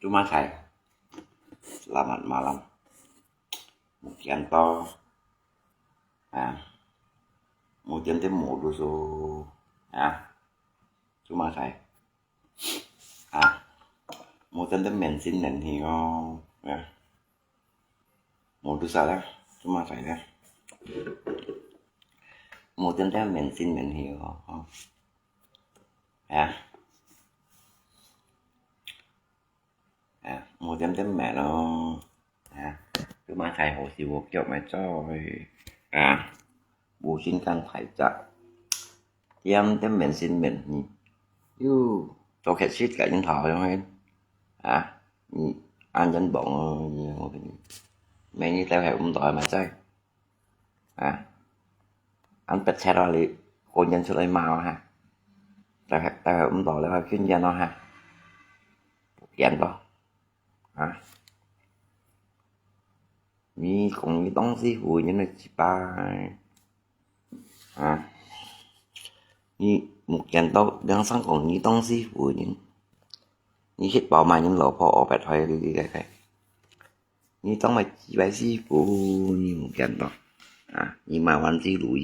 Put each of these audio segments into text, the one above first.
Cuma saya selamat malam, mungkin to một tiếng thêm một đô số cuma saya một tiếng thêm mình xin nhận thì có một đô sao đó cuma saya đó một tiếng thêm mình xin nhận thì có một tiếng thêm mẹ nó cuma saya hồ sĩ buộc cho mẹ cho bố xin can phải chặt em thêm mình xin mình yêu cho cái shit cả những thọ cho em anh dân bọn mẹ như tao hiểu cũng tội mà chơi anh bật xe đó li cô nhân số lấy màu ha tao hiểu cũng tội là khiến gia nó ha dành đó你讲你当时会人的几把你目前都两三讲你当时会人你คิดบอกมายังหล่อพอออกไปถอยเลยนี่ต้องมาจีบสิปูนี่một trận đó nhưng màวันที่lùi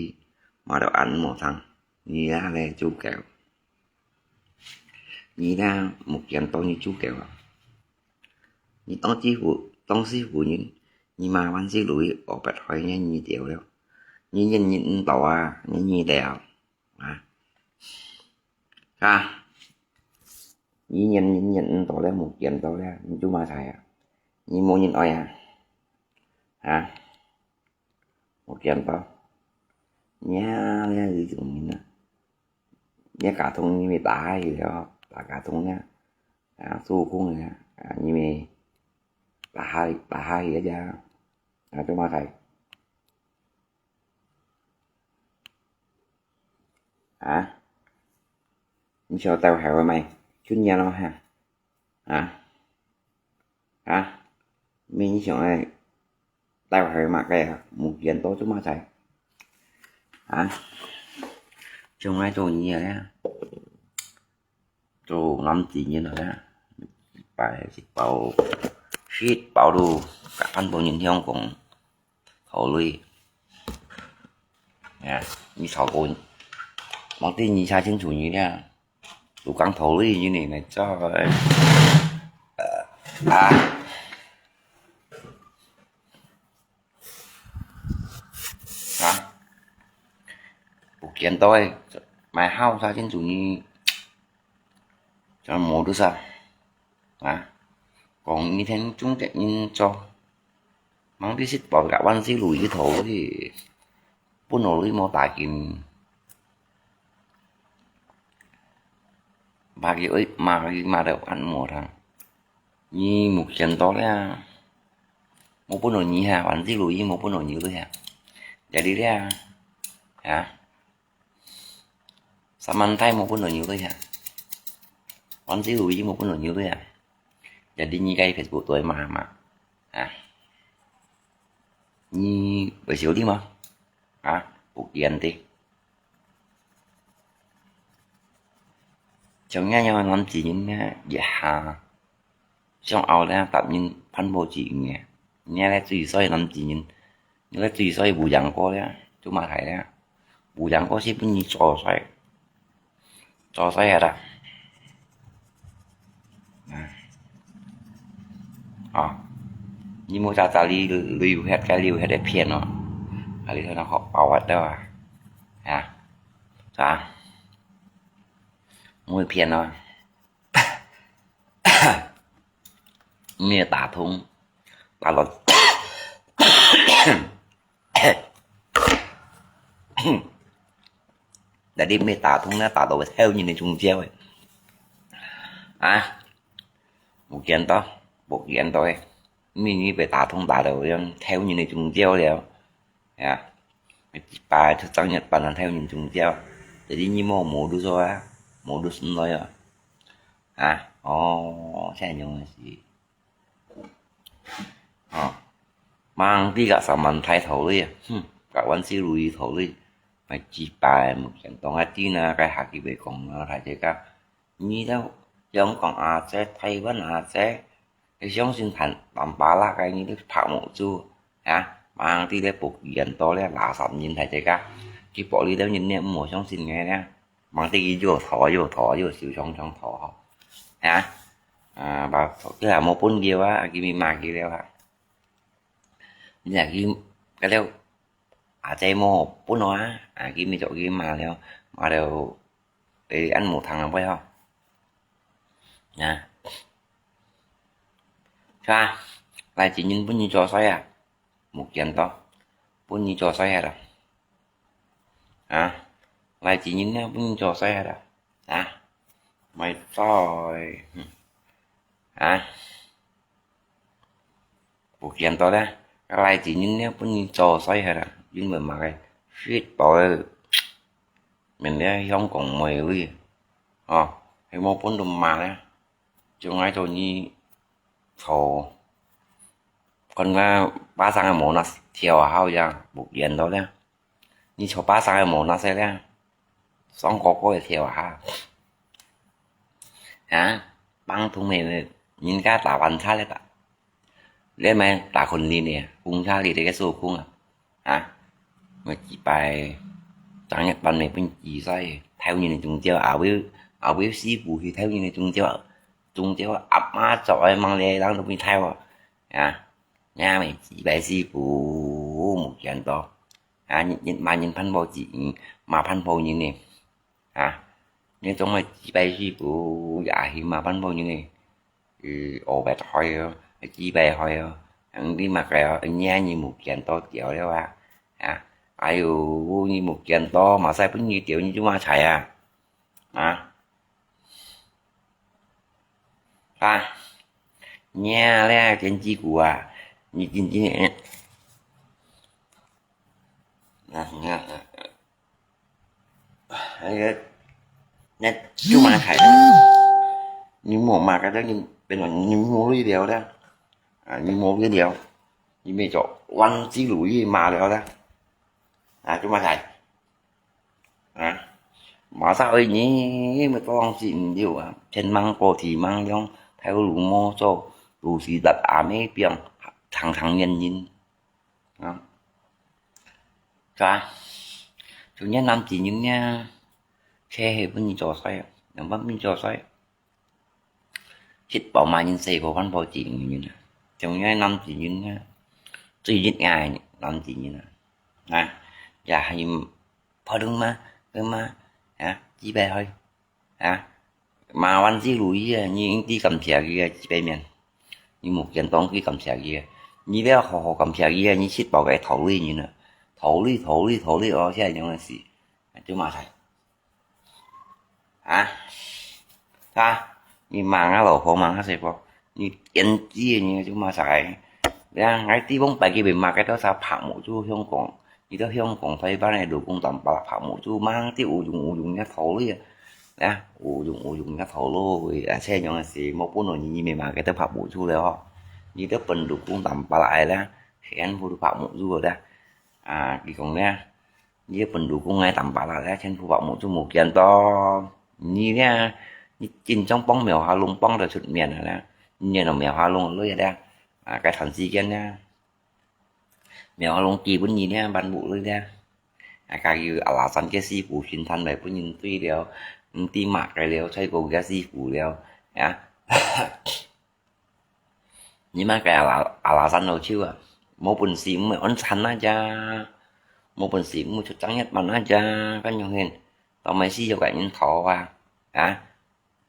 mà đâu ảnh một thằng như ra đây chú kẹo như ra một trận to như chú kẹo như tông chi phụ tông si phụ nhưng màวันที่lùiออกไปถอยเนี่ยnhư tiểu đâu như nhìn tỏ như đèo nhìn tỏ lên một chuyện tỏ ra chú mà thầy như mua nhìn oi một chuyện tỏ nhá lên gì dùng nhìn nhá cả thùng như mày tả gì đó tả cả thùng nhá su khung này như mày tả hai gì đó chú mà thầy như sao tao hẹo mày chút nha nó mình như sao này tao hẹo mặt đây một chuyện tốt chúng mà thầy trong này tôi nhiều đấy tôi năm tỷ như rồi đó bài bảo shit bảo đồ cả anh bộ nhìn theo cũng khẩu lui như sáu cồn mong tin nhìn xa chính chủ như thế tụ căng thấu lui như này cho cuộc chiến tôi mày hao sao chính chủ như cho một đứa sao còn như thế chúng chạy nhưng cho mong biết xích bỏ cả quan xí lùi cái thổ thì bốn nổ lưới mô tả kìm ba kiểu ấy mà đều ăn một thằng như một trận to đấy một bốn nổ nhí ăn xí lùi với một bốn nổ nhiều thôi để đi ra sao ăn thay một bốn nổ nhiều thôi ăn xí lùi với một bốn nổ nhiều thôi jadi như cái Facebook tôi mà như bởi xíu đi mà cuộc điện thì trong nhà nhau làm chỉ những trong áo ra tập những phân bố chỉ nghe là tùy soi làm chỉ những là tùy soi bù dặn có đấy chúng mà thấy đấy bù dặn có xếp như trò xoay hết nhưng mà ta liu hết cái liu hết để phiền nó liu thôi nó họ bảo hết đâu sao mua phiền nó nghe tả thùng tả lọt để đi mê tả thùng nó tả đồ theo như này trùng treo ấy một kiện to một kiện to mình đi về tả thông tả đầu theo như này chúng treo đều à bài thực tăng nhật bản là theo nhìn chúng treo để đi như mổ đu rồi á mổ đu xuân rồi à ồ sẽ nhung gì mang đi cả sản thay thầu đi cả quan sĩ lùi thầu đi mà chỉ bài một kiện to ngay tí là cái hạt kỳ về còn thay thế cả như đâu giống còn sẽ thay vấn sẽ cái giống sinh thành làm ba la cái như cái thảo mộ chu mang đi để buộc hiện to là sắm nhìn thấy cả cái bộ đi đâu nhìn em một trong sinh nghe nè mang đi vô vô sử trong thọ bà cái là một bốn kia á cái mà kia đeo nhà cái đeo chạy một bốn nó cái mi chỗ kia mà đều để ăn một thằng làm phải không cha lại chỉ nhìn bốn như trò xoay một kiện to bốn như trò xoay rồi lại chỉ nhìn bốn như trò xoay rồi mày rồi một kiện to đấy lại chỉ nhìn bốn như trò xoay rồi nhưng mà cái shit boy mình đây không còn mày đi hay một bốn đùm mà đấy chúng ai thôi như thầu còn ba sang cái món nó theo hao ra một kiện đó đấy như cho ba sang cái món nó sẽ đấy xong có thể theo băng thùng này nhìn cái tả văn xa đấy cả lên mà tảคนนี้เนี่ยcung xa thì cái số cung mà chỉ bài chẳng nhật bản này bên chỉ sai theo như này chúng chơi ở với sĩ phụ thì theo như này chúng chơi ấp má trời mang lên đang được theo nha mày chỉ bài sĩ phụ một kiện to nhìn phân bố chỉ mà phân bố như này nhưng trong mà chỉ bài sĩ phụ dạ thì mà phân bố như này ồ bài thôi chỉ bài thôi đi mặc cái nha như một kiện to kiểu đó ai như một kiện to mà sai bao nhiêu triệu như chúng ta chạy nha lẽ trên chi của như trên chi này nè chúng ta chạy đó nhưng mà cái đó nhưng bên ngoài nhưng mua đi đều đó nhưng mua cái điều nhưng bây giờ quanh xí lũi mà đều đó chúng ta chạy mà sao ấy nhỉ mà con xin điều trên măng cô thì măng trong theo lũ mô cho lũ xí đặt mấy biển thằng nhân nhìn chủ nhân năm chỉ những nha xe hệ vẫn trò xoay vẫn vẫn trò xoay chết bảo mà nhân xe của văn bảo chỉ như này trong những năm chỉ những chỉ những ngày năm chỉ như này dạ hay phá đứng mà chỉ bé thôi mà văn chỉ lùi như đi cầm xe kia chỉ bé miền như một kiện toán cái cầm xe kia như bé họ cầm xe kia như chết bảo cái thầu đi như nữa thầu đi ở xe những là gì chứ mà thầy như mang á lỗ mang á xe bao như yên chi như chúng mà xài ra ngay tí bóng bài kia bị mà cái đó sao phạm một chú không còn như đó không còn thấy ba này đủ công tầm bà phạm một chú mang tí ủ dùng nhá thổ đi ủ dùng nhá thổ luôn vì xe nhỏ là gì một bốn nồi như mà cái đó phạm một chú đấy ho như đó bình đủ công tầm bà lại đó khen vô phạm một chú rồi đó thì còn nha như bình đủ công ngay tầm bà lại đó trên phụ phạm một chú một kiện to như nha như trên trong bóng mèo hoa lung bóng rồi xuất miền là như là mèo hoa lung lưới ra cái thằng gì kia nha mèo hoa lung kỳ vẫn nhìn nha ban bộ lưới ra cái gì là sẵn cái gì phụ truyền thanh này vẫn nhìn tuy đều tim mạc cái đều xây cầu cái gì phụ đều nhưng mà cái là sẵn đâu chứ một bình xỉm mà ấn sẵn á cha một bình xỉm một chút trắng nhất bằng á cha cái nhau hình tao mấy xí cho cái nhân thọ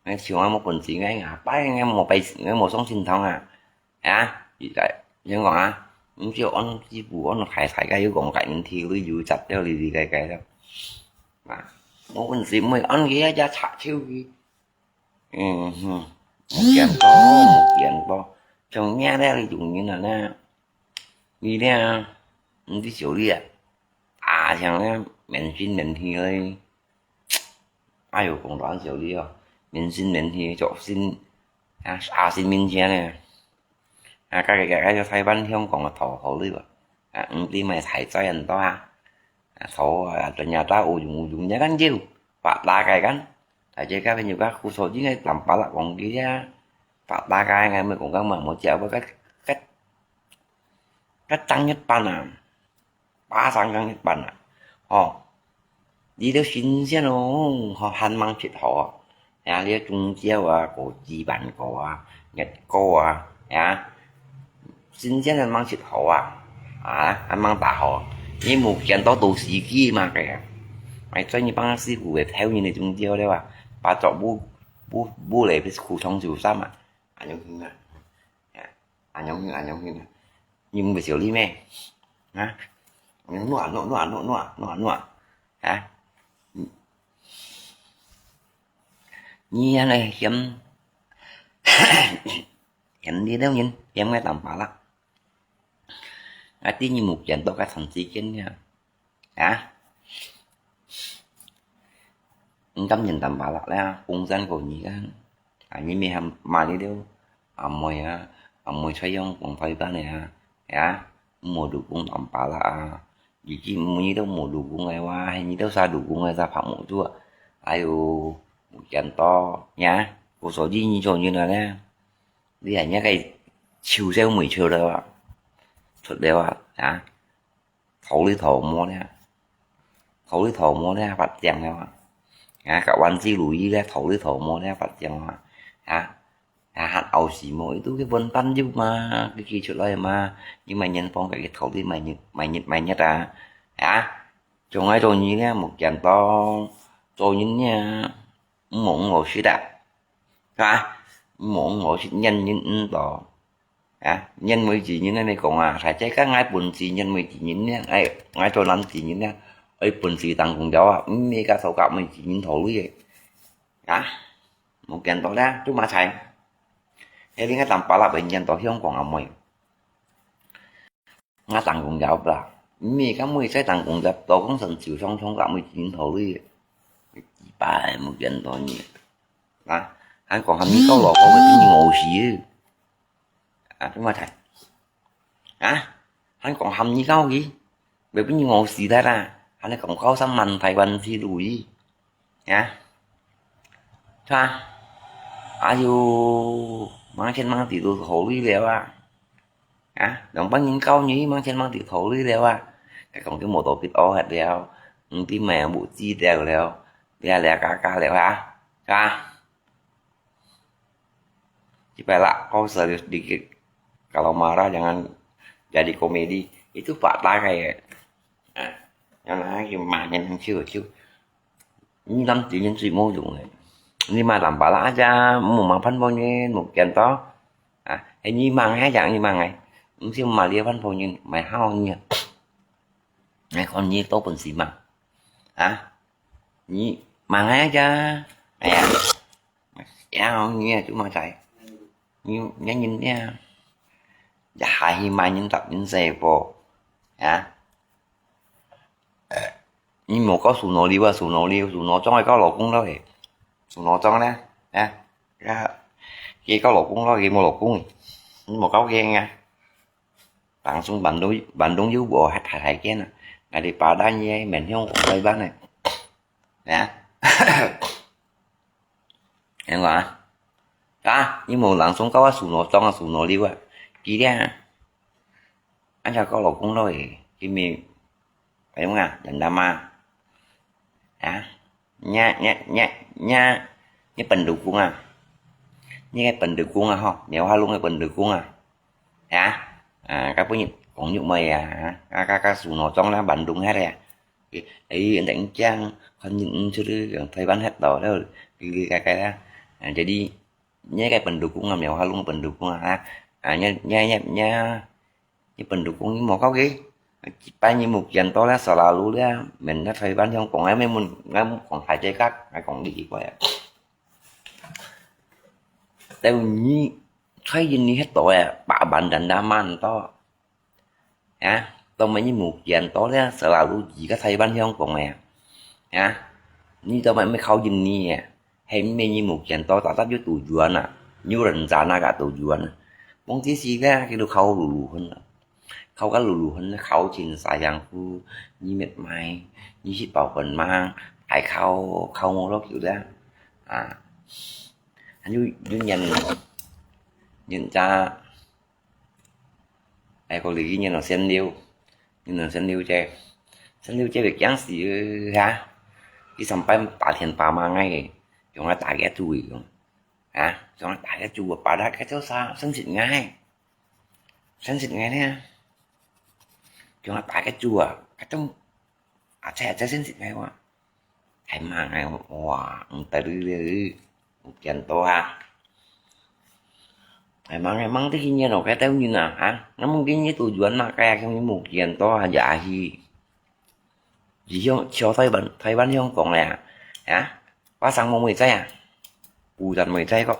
cái chiều một bình xỉm ngay bái nghe một bài nghe một sóng sinh thông gì vậy nhưng còn những chiều ăn chỉ bùa nó khai thải cái còn cạnh thì tôi dù chặt theo gì cái đâu một bình xỉm mới ăn ghé ra chặt chiêu gì một kiện to trong nhà đây là dùng như là na đi nè đi xíu đi à chẳng lẽ mình xin mình thì ơi ai dụ cũng đoán xíu đi rồi mình thì chỗ xin xin mình xe nè cái cho thay bánh không còn là thổ đi vậy đi mày thải cho anh to thổ ở nhà ta dùng nhá gắn chiêu và đa cái gắn thải chơi các nhiều các khu số chứ ngay làm phá lại còn kia ra và đa cái ngày mới cũng có mở một chợ với cách cách tăng nhất ban ba sang tăng nhất ban họ đi đâu xin xe nó họ hành mang thịt họ lia trung chiêu cổ chi bản cổ nhật cô xin xe hành mang thịt họ anh mang tạ họ nhưng một trận đó tù sĩ kia mà kìa mày cho như bác sĩ của theo như này trung chiêu đấy bà chọn bu lệ với khu trong chiều sao mà giống như này giống như này nhưng mà xử lý mẹ hả nọ hả như này em đi đâu nhìn em nghe tầm phá lắm tí như một trận tôi cả thành sĩ chính nha hả cắm nhìn tầm phá lắm đấy cung dân của nhỉ như mày mà đi đâu mùi xoay dông còn phải ba này mùa đủ cung tầm phá là vì chỉ như đâu mùa đủ cung ngày qua hay như đâu xa đủ cung ngày ra phạm một chút ai một trận to nhá cuộc số gì như như là nè đi ảnh nhá cái chiều rêu 10 chiều đâu ạ thật đều thấu lý thổ mua nè phát chẳng đâu cậu anh chi lùi ra thấu lý thổ mua nè phát chẳng hạt ẩu xỉ mỗi tôi cái vân tan chứ mà cái kia chỗ đây mà nhưng mà nhân phong cái thấu lý mày nhất trong ấy rồi như nè một trận to rồi như nha muốn ngồi suy đạp muốn ngồi suy nhân những đó nhân mới chỉ như này còn phải trái các ngay buồn gì nhân mới chỉ những nè ngay cho lắm chỉ những nè ấy buồn gì tăng cùng đó mấy cái thầu cạo mình chỉ những thầu lý vậy một kiện to ra chúng mà xài thế nên cái tầm pa là bệnh nhân to không còn ông mày ngay tăng cùng đó là mấy cái mới sẽ tăng cùng đó tôi cũng thành chịu xong cạo mình chỉ những thầu lý ba một kiện to như anh còn hầm như câu lọt không phải cái ngồi xí đúng rồi thầy anh còn hầm như câu gì về cái ngồi xí ra anh còn có xăm mạnh thầy bành xí đuổi sao dù mang trên mang tỷ đồ thổ lý liệu đồng bắn những câu nhí mang trên mang tỷ thổ lý liệu cái còn cái mô tổ kít ô hạt liệu tí mèo bộ chi đều liệu lẹ cá liệu chỉ phải lah kau sedikit kalau marah jangan jadi komedi itu fakta kayak yang mà nhân chưa như năm chỉ nhân sự mô dụng này nhưng mà làm bà lá ra một mảng phân bao nhiêu một kiện to hay như mang hai dạng như mang này cũng xem mà lia phân bao nhiêu mày hao như này còn như tốt phần xì mà như mang hai ra không nghe chúng mà chạy như nhá nhìn nha hại mà những tập những xe vô nhưng một có sù nổ liêu sù nổ trong này có lỗ cung đó thì sù nổ trong đó kia có lỗ cung đó kia một lỗ cung một cáo ghen nha bạn xuống bạn đúng dưới bộ hại cái nè này thì bà đa như mình không đây bán này em gọi nhưng mà lặn xuống có sù nổ trong là sù nổ liêu chỉ ra anh cho có lỗ cung đó thì cái miệng phải đúng không dành đam ma nha bình được cuốn như cái bình được cuốn không nếu hai luôn cái bình được cuốn các cái còn như mày các sù nổ trong là bình đúng hết rồi ấy đánh trang không những chưa thấy bán hết rồi đó cái đó jadi nhé cái pendukung nếu hai luôn pendukung nha pendukung ini mau kau cái bao nhiêu một dành to lá selalu đó mình đã thấy bán trong còn ấy mấy mình còn phải chơi cắt hay còn đi quá tao như thấy gì hết tội à bà bạn đàn đa man to hả tao mấy như một dàn to đó sợ là lu gì có thay ban không còn mẹ hả như tao mấy khâu gì nè hay mấy như một dàn to tạo tác với tù dùa nè như rình già na cả tù dùa nè mong tí gì ra cái đồ khâu lù lù hơn khâu cái lù lù hơn khâu trên xài giang phu như mệt mày như ship bảo phần mang ai khâu khâu một lúc kiểu đó à như nhìn cha ai có lý nhìn nó xem liêu nhìn nó xem liêu chơi việc giáng gì ha cái sampai bà thiền bà mà ngay chúng nó tải cái chui hả chúng nó tải cái chui bà đã cái thứ sao sân xịt ngay nè chúng nó tải cái chùa cái trong xe sân xịt ngay quá hay mà ngay wow từ từ một chân to ha hay mà ngay mắng tới khi nhiên nào cái tao như nào hả nó muốn cái như tujuan makanya trong những một chân to dạ gì không cho thấy bắn không còn nè hả quá sang mong 10 giây à bù dần 10 giây có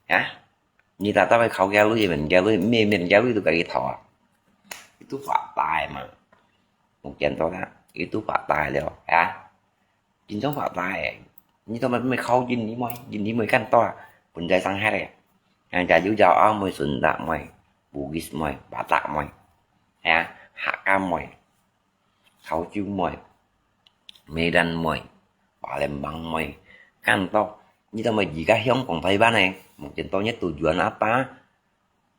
hả như ta tao phải khâu gel lưới mình gel lưới tôi cái thọ itu phát tài mà một chân to đó itu phát tài rồi hả chính giống phát tài như tao mới khâu nhìn đi mới căn to mình dây sang hai này hàng trà dữ dào mày sừng đạm mày bugis mày bà tạ mày hả hạ cam mày khâu chiêu mày mê đan mày bà làm bằng mày căn to như tao mày gì cả hiếm còn thấy ba này một chân to nhất tôi dọn apa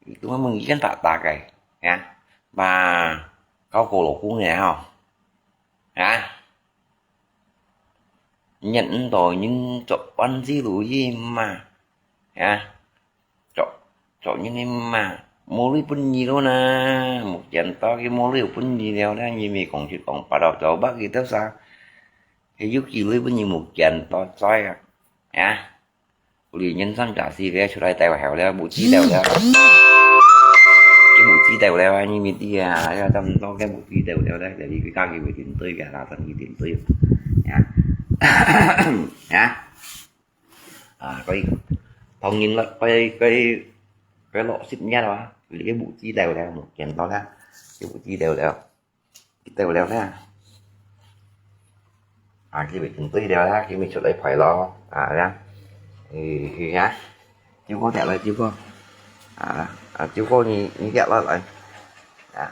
itu mah mengikan tak pakai ya và kau cổ của nghe không hả nhận rồi nhưng chọn ăn gì đủ gì mà hả chọn những em mà mua lý bún gì đó nè một trận to cái mua lý bún gì đâu đó như mày còn chỉ còn bắt đầu chỗ bác gì tới sao thì giúp gì lý bún như một trận to xoay à hả liền nhân thân trả gì cái chỗ đây tay vào hẻo đó bụi chi đều đó cái bụi chi đều đeo như mình đi ra tâm to cái bụi chi đều đeo đấy để đi cái cao gì về tiền tươi cả là thành gì tiền tươi hả hả coi thông nhìn là cái lọ xịt nha đó cái bụi chi đều đeo một chén to ra cái bụi chi đều đeo ra cái việc tiền tươi đeo ra khi mình chỗ đấy phải lo ra thì nhá chú có kẹo lại chú có chú có như kẹo lại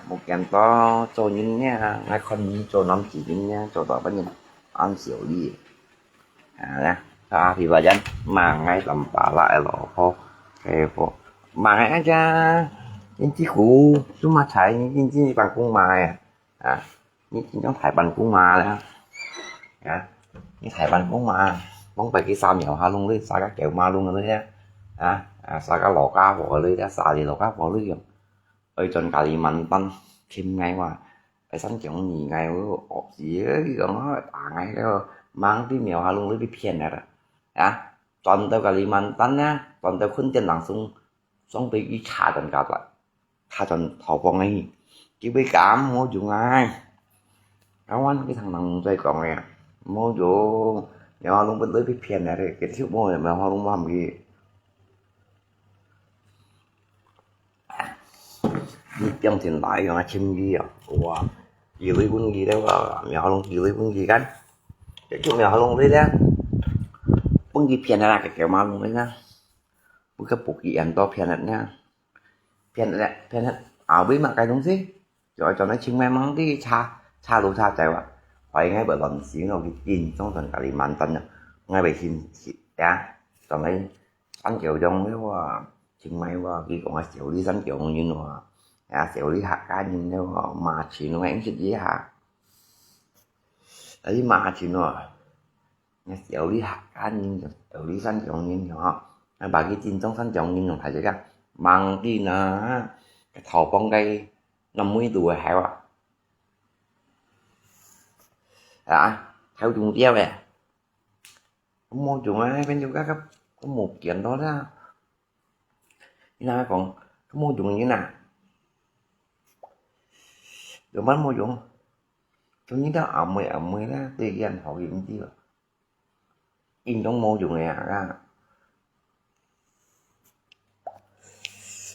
một chén to cho những nha ngay con như cho năm chỉ những nha cho tao bắt nhìn ăn xỉu đi thì là dân mà ngay tầm bả lại lọ khô mà ngay ra những chiếc cụ chúng mà chạy những chiếc bằng cung mài những chiếc thải bằng cung mà đấy những thải bằng cung mà bóng về cái sao nhiều ha luôn đi sao các kẹo ma luôn rồi đấy sao các lọ cá vỏ lưới đã xài thì lọ cá vỏ lưới ơi trên cả thì mạnh tăng thêm ngay mà phải sẵn chọn gì ngay ộp gì ấy gần nó ngay cái mang tí mèo ha luôn lưới bị phiền này rồi toàn tao cả thì mạnh tăng nhá toàn tao khuyên tiền lặng xong bị cái trả trần cả lại tha trần thọ con ấy chỉ bị cảm mua dùng ai áo anh cái thằng thằng dây còn này mua chỗ mèo ha luôn bên lưới bị phiền này cái thiếu mua này mèo ha luôn làm gì trong hiện tại là chim gì wow gì lấy quân gì đó mèo luôn gì lấy quân gì cánh cái chỗ mèo luôn lấy đó quân gì phiền là cái kiểu mà luôn đấy nha bữa cái bột gì ăn to phiền nha phiền biết mà cái đúng gì rồi cho nó chim may mắn đi cha đồ cha chạy vào phải ngay bởi lần xíu nào cái tin trong thần cả liền mạnh tân ngay bởi xin còn đây ăn kiểu trong cái chim may qua khi còn ai kiểu đi sẵn kiểu như nào tiểu lý hạt ca nhìn theo mà chỉ nó em chuyện gì hả ấy mà chỉ nó tiểu lý hạt ca nhìn tiểu lý sanh trọng nhìn nhỏ bà cái tin trong sanh trọng nhìn nó phải chứ bằng đi là cái thầu con cây 50 tuổi hả theo chuồng treo nè không mua chuồng ai bên chỗ các có một chuyện đó ra như còn có mua chuồng như nào rồi bán mua dụng trong những đó ẩm mười đó tiền danh họ gì cũng chưa in trong mô dụng này ra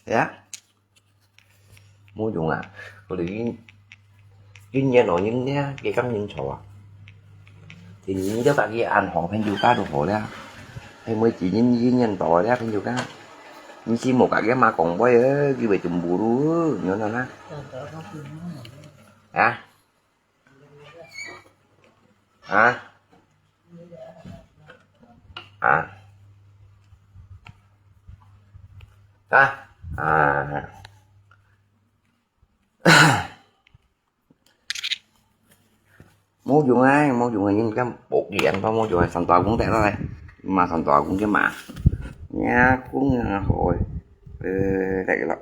ya mua dùng à 우리 윤년 어딨냐 cái cảm nhận 좋아 thì những đứa bạn kia ăn họ phải cá đồ hộ ra hay mới chỉ những nhân tỏi ra phải cá nhưng chỉ một cái mà còn bơi á cái về chùm bù đu nhớ nào na à à à à mua dùng ai mua dùng những cái bột gì anh có mua dùng thành tòa cũng tệ đây mà thành tòa cũng cái mà nha cũng hội đây là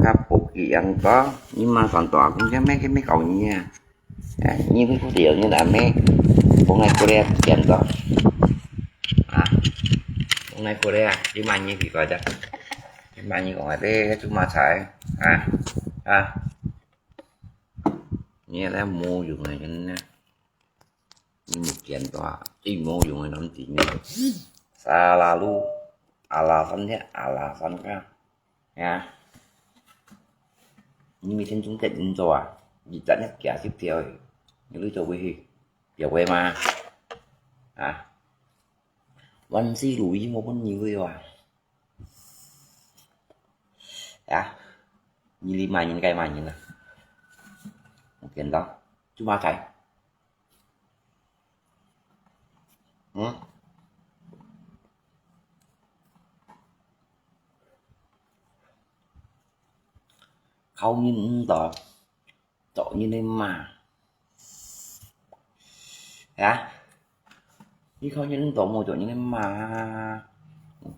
các bột gì anh có nhưng mà thành tòa cũng cái mấy cậu nha như mấy có điều như là mấy hôm nay Korea chèn đó hôm nay Korea chứ mà như thì gọi chắc mà như gọi thế chúng mà xài nghe là mua dùng này cho nên như một chèn tòa đi mua dùng này năm tỷ nữa salalu alasan ya alasan kan ya nhưng mình chúng ta nhìn rồi gì dẫn nhất cả tiếp theo như lưu cho quý giờ quay mà văn si lùi một con nhiều rồi như lima nhìn cây mà nhìn nè một kiện đó chúng ta thấy không nhìn tội như nên mà chứ không nhìn tội một chỗ như nên mà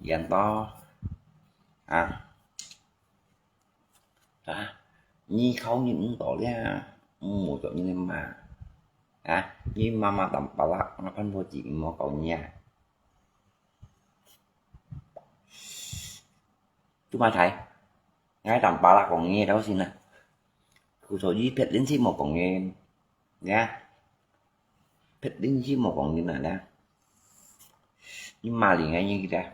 dàn to như không nhìn tội ra một chỗ như nên mà nhưng mà tầm bà lạc nó phân vô chị mà cậu nhà chúng ta thấy ngay tầm bà lạc còn nghe đâu xin nè cụ số gì phết đến xin một còn nghe nha phết đến xin một còn như này nhưng mà liền ngay như kia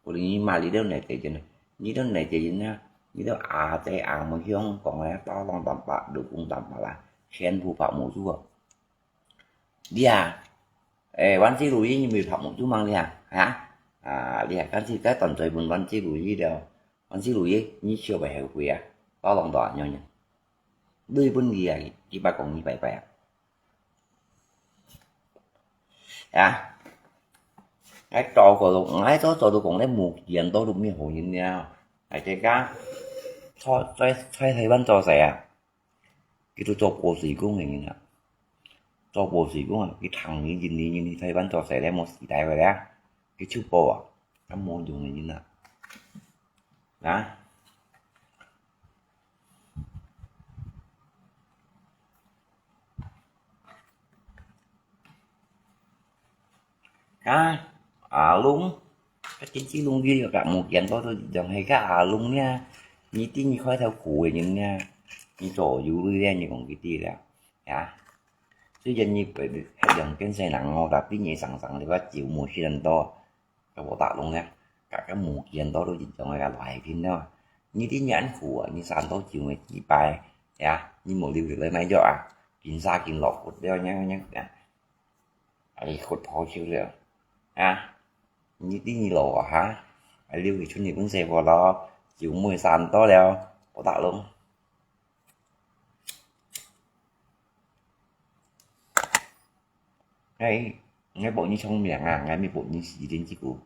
của liền mà lý đâu này thì này như đâu này thì nha như đó tây mà khi không còn là to lòng tầm bạc được cũng tầm là khen phù phạm một chút đi văn chí lùi như mình phạm một chút mang đi đi cái gì cái toàn trời buồn văn chí lùi gì đâu văn chí lùi như chưa bài hiểu quỷ to lòng đỏ nhau nhỉ đôi bên gì chỉ ba còn như vậy vậy cái trò của tôi nói tôi cũng lấy một diện tôi đúng như hồi nhìn nhau cái cá thôi thấy văn trò rẻ cái tôi cho bộ gì cũng này nè cho bộ gì cũng cái thằng như nhìn thấy văn trò rẻ đấy một gì đại vậy đó cái chú bộ cái môn dùng này như nào đó luôn cái chính chỉ luôn ghi cả một dàn tôi dòng hay cái luôn nha như tí như khói theo cụ những nha như trò dụ ra như còn cái tia đó chứ dân như phải được dòng cái xe nặng ngồi đạp tí nhẹ sẵn thì có chịu mùi khi đành to cái bộ tạ luôn nha cả cái một dàn to đôi dòng là loại phim đó như tí nhãn của như sàn to chịu người chỉ bài như một điều được lấy máy dọa kín xa kín lọt cột đeo nhá ấy cột phò chiều liệu như tí như lỗ lưu thì chuyên nghiệp cũng xe vào đó chịu mùi sàn to đeo có tạ luôn ngay bộ như trong miệng ngay mấy bộ như gì đến chỉ cụ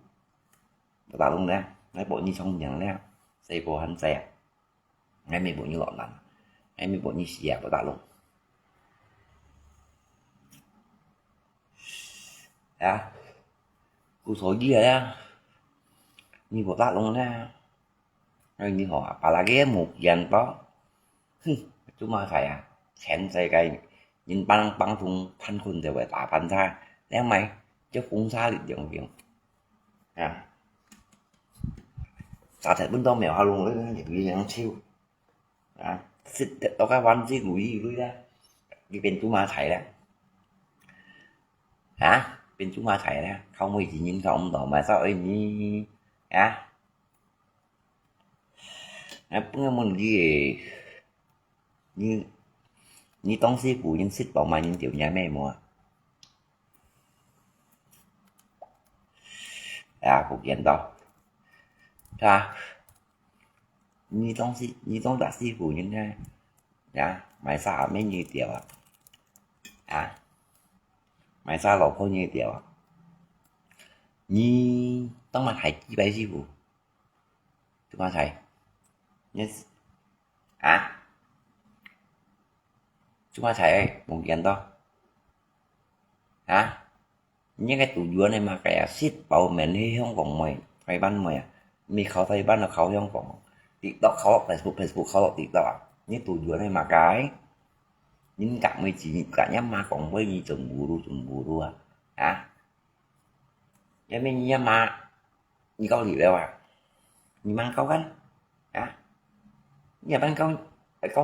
có tạ luôn nè ngay bộ như trong miệng nè xe vào hắn xe ngay mấy bộ như lọn lặn ngay mấy bộ như xì có tạ luôn cụ số gì đấy như bộ tạ luôn nè như họ bà là ghé một dàn đó chúng mà phải khen xe cây nhìn băng thùng thanh khôn thì phải tạ bàn ra nếu mày chứ cũng xa lịch dụng kiểu tạ thể bên đó mèo hoa luôn đấy những gì nó siêu xích tao cái văn gì lùi gì lùi ra đi bên chúng mà thầy đó bên chúng mà thầy đó không gì chỉ nhìn không tỏ mà sao ấy như Pưng môn gì như như tông sư phụ nhưng xích bảo mà nhưng tiểu nhà mẹ mùa phục hiện đó ra như tông đã sư phụ nhưng nha mày sao mấy như tiểu mày sao lộc không như tiểu như tông mà thầy chi bảy sư phụ chúng ta thầy nhất chúng ta thầy một hiện đó những cái tủ dứa này mà cái ship bảo mệnh hay không còn mày phải ban mày miเขาphải ban làเขาkhông còn TikTokเขาFacebook เขา TikTok những tủ dứa này mà cái những cả mấy chỉ cả nhắm mà còn với gì chừng bù đua cái mình nhắm mà như câu gì đâu như mang câu gắn nhà ban câu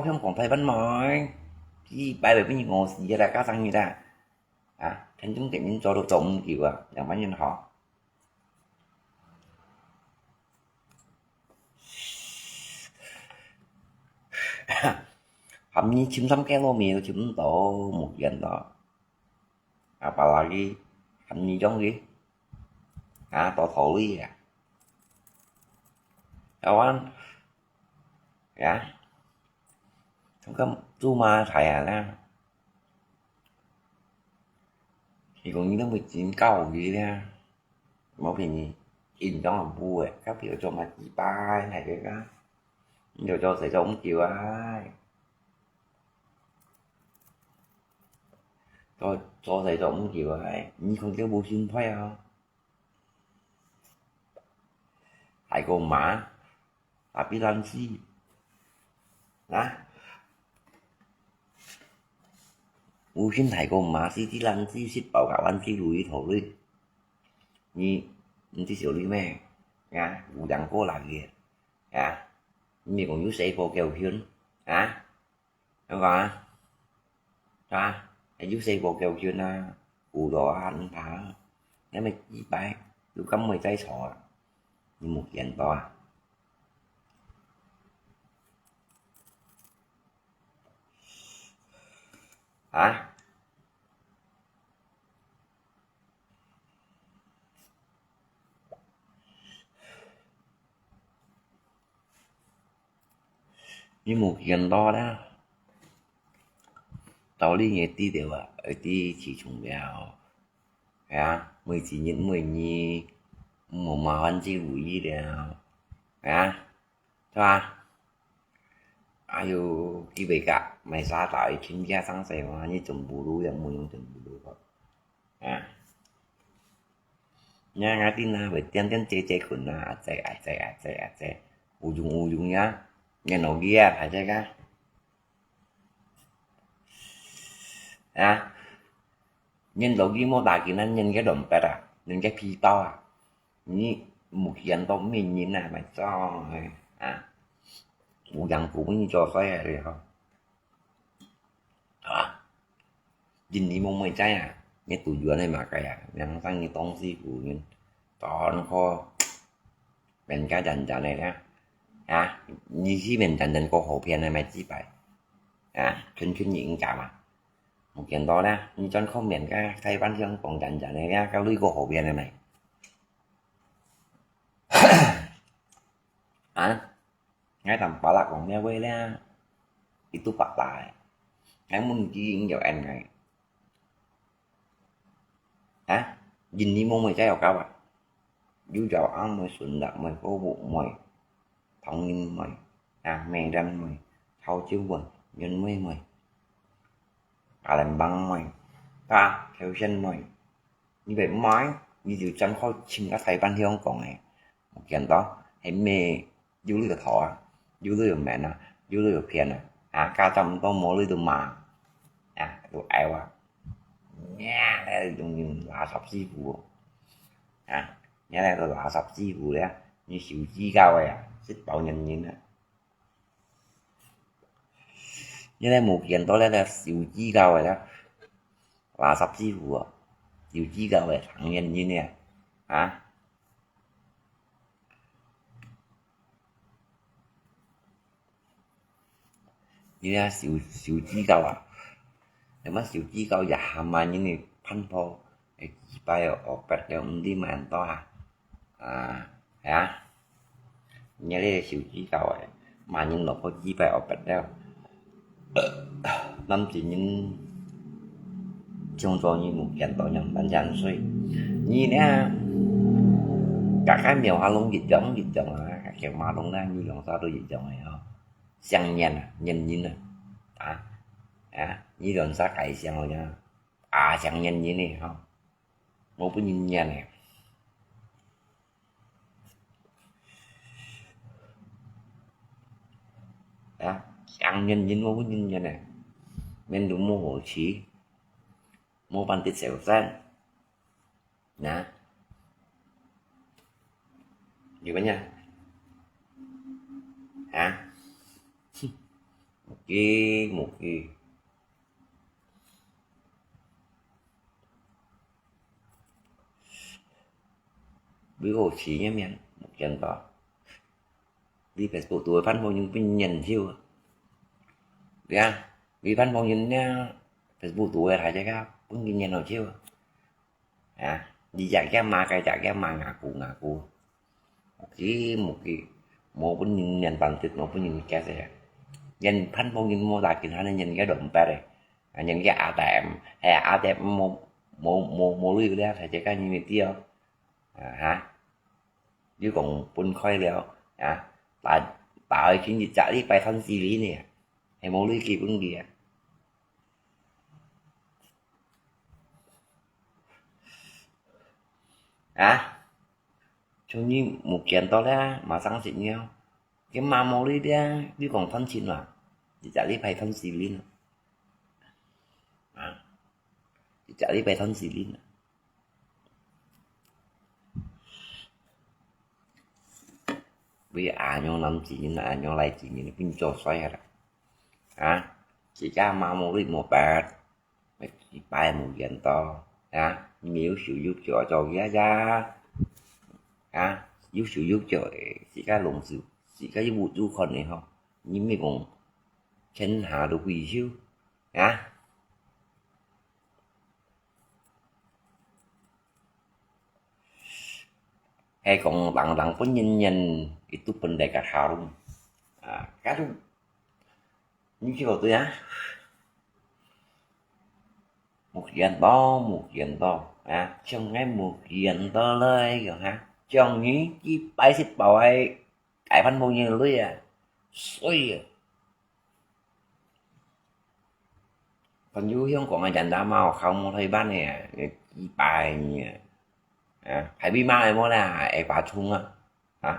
không còn phải ban mồi thì bài về với ngồi gì ra cá tăng như ta thành chúng kiện cho đồ trộn kiểu nhà bán nhân họ hầm như 900 km chúng tổ một gần đó apalagi hầm như giống gì tổ thổ lý kawan không có cuma saya lah thì còn những cái chuyện câu gì nha một thì in trong làm vui các kiểu cho mà chị bay này cái đó rồi cho sẽ giống kiểu ai cho sẽ giống kiểu ai nhưng không cái bù xin phải không hãy cùng mã tapi lansi bù xin thầy cùng mã si lansi xích bảo cáo anh si lùi thổ đi như thì xử lý mẹ bù đặng cô là gì như còn dưới xe cô kêu khiên đúng không dưới xe cô kêu khiên bù đó anh thả nếu mà chỉ bay tôi cắm 10 tay sọ như một dạng to như một dạng to đó tao đi nghe tí đều ở tí chỉ trùng bèo 19 những 10 nhi một mà anh chỉ bụi gì đều cho ayo khi về cả mày xa tại chuyên gia sáng sẻ mà như chồng bù đu yang muốn chồng bù đu không nha ngã tin là phải tiên chế khuẩn là chạy u dung nhá nghe nó kia phải chơi nhân đầu kia mô tả kỹ năng nhân cái đồng bẹt nhân cái phi to như một hiện to mình như này mày cho một dạng cũng như cho xoay rồi không nhìn đi mong mày trái nghe tụi dừa này mà cái yang sang như tông si của nhân to nó kho bên cái dần dần này đó như khi mình dần có hộp hiện này mày chỉ phải khinh những cả mà một kiện to đó như chân không miền cái thay ban chân còn dần này ra cái lưới của hộp hiện này ngay tầm bảo lạc còn nghe quê ra itu pak lại hắn muốn chi vào anh này nhìn đi mong mày trái cao du trò ăn mày xuân đặc mày có bụng mày thông minh mày mè ranh mày thâu chiếu quần nhân mấy mày làm băng mày theo chân mày như vậy mái như điều chân khó chim các thầy ban hiông còn này một kiện đó hãy mê du lịch thọ du lịch mẹ nè du lịch phiền ca trong to mỗi lịch mà tôi ai nha đây dùng lá sập chi phụ nha đây tôi lá sập chi phụ đấy như xỉu chi cao vậy xích bảo nhân như này như đây một kiện đó là xỉu chi cao vậy đó lá sập chi phụ xỉu chi cao vậy thằng nhân như nè Dia siu chi kau à. Emang siu chi kau ya mà như này pan po. Bay ở bẹt đeo đi mà ăn to à. Hả? Nhớ đây siu chi kau à. Mà nhưng nó có chi bay ở bẹt đeo. Năm chỉ những trong trò như một kiện tổ nhầm bánh chăn suy. Như nè. Cả cái mèo hoa lông dịch giống là các kiểu mà lông đang như lòng sao tôi dịch giống này không xăng nhanh nhìn như nè như gần xa cậy xăng rồi nha xăng nhanh như này không một cái nhìn nhanh này đó xăng nhanh như một cái nhìn nhanh này nên đúng mua hộ trí mua bàn tiết xẻo xanh nè gì vậy nha một cái biết hồ chí nhé miền một chân to đi Facebook tuổi fan vô những bên nhận siêu vì fan vô những Facebook tuổi là chạy cao cũng nhìn nhận nào siêu đi chạy cái mà ngã cụ một cái một cái nhìn bằng tích một cái nhìn cái gì nhìn fan vô những mô tả kiện hay nhìn cái động ta này nhìn cái ATM hay ATM một lưu đó phải chạy cao như vậy tiêu chứ còn bún khoai liệu tại khi gì trả đi bài thân gì lý nè hay một lưu kỳ bún gì cho như một kiện to ra mà sang xịn nhau cái mà một lưu ra chứ còn thân xin mà chỉ trả đi bài thân gì lý nữa chỉ trả đi bài thân gì lý nữa bây giờ nhau năm chỉ như là nhau lại chỉ như là pin cho xoay rồi chỉ ca mà một lít một bát chỉ bay một kiện to nhiều sự giúp cho giá giúp sự giúp cho chỉ ca lồng sự chỉ ca giúp du con này không nhưng mấy còn chân hạ được gì chứ hay còn bạn có nhìn itu pendekar harum cái đó như khi vào tôi một diện to trong cái một diện to lên rồi trong những chiếc bay xịt bòi cải phân bao nhiêu lưới xui còn vui không còn ai dành đã màu không thấy ban này bài hãy bi ma này mua là ai phá chung ai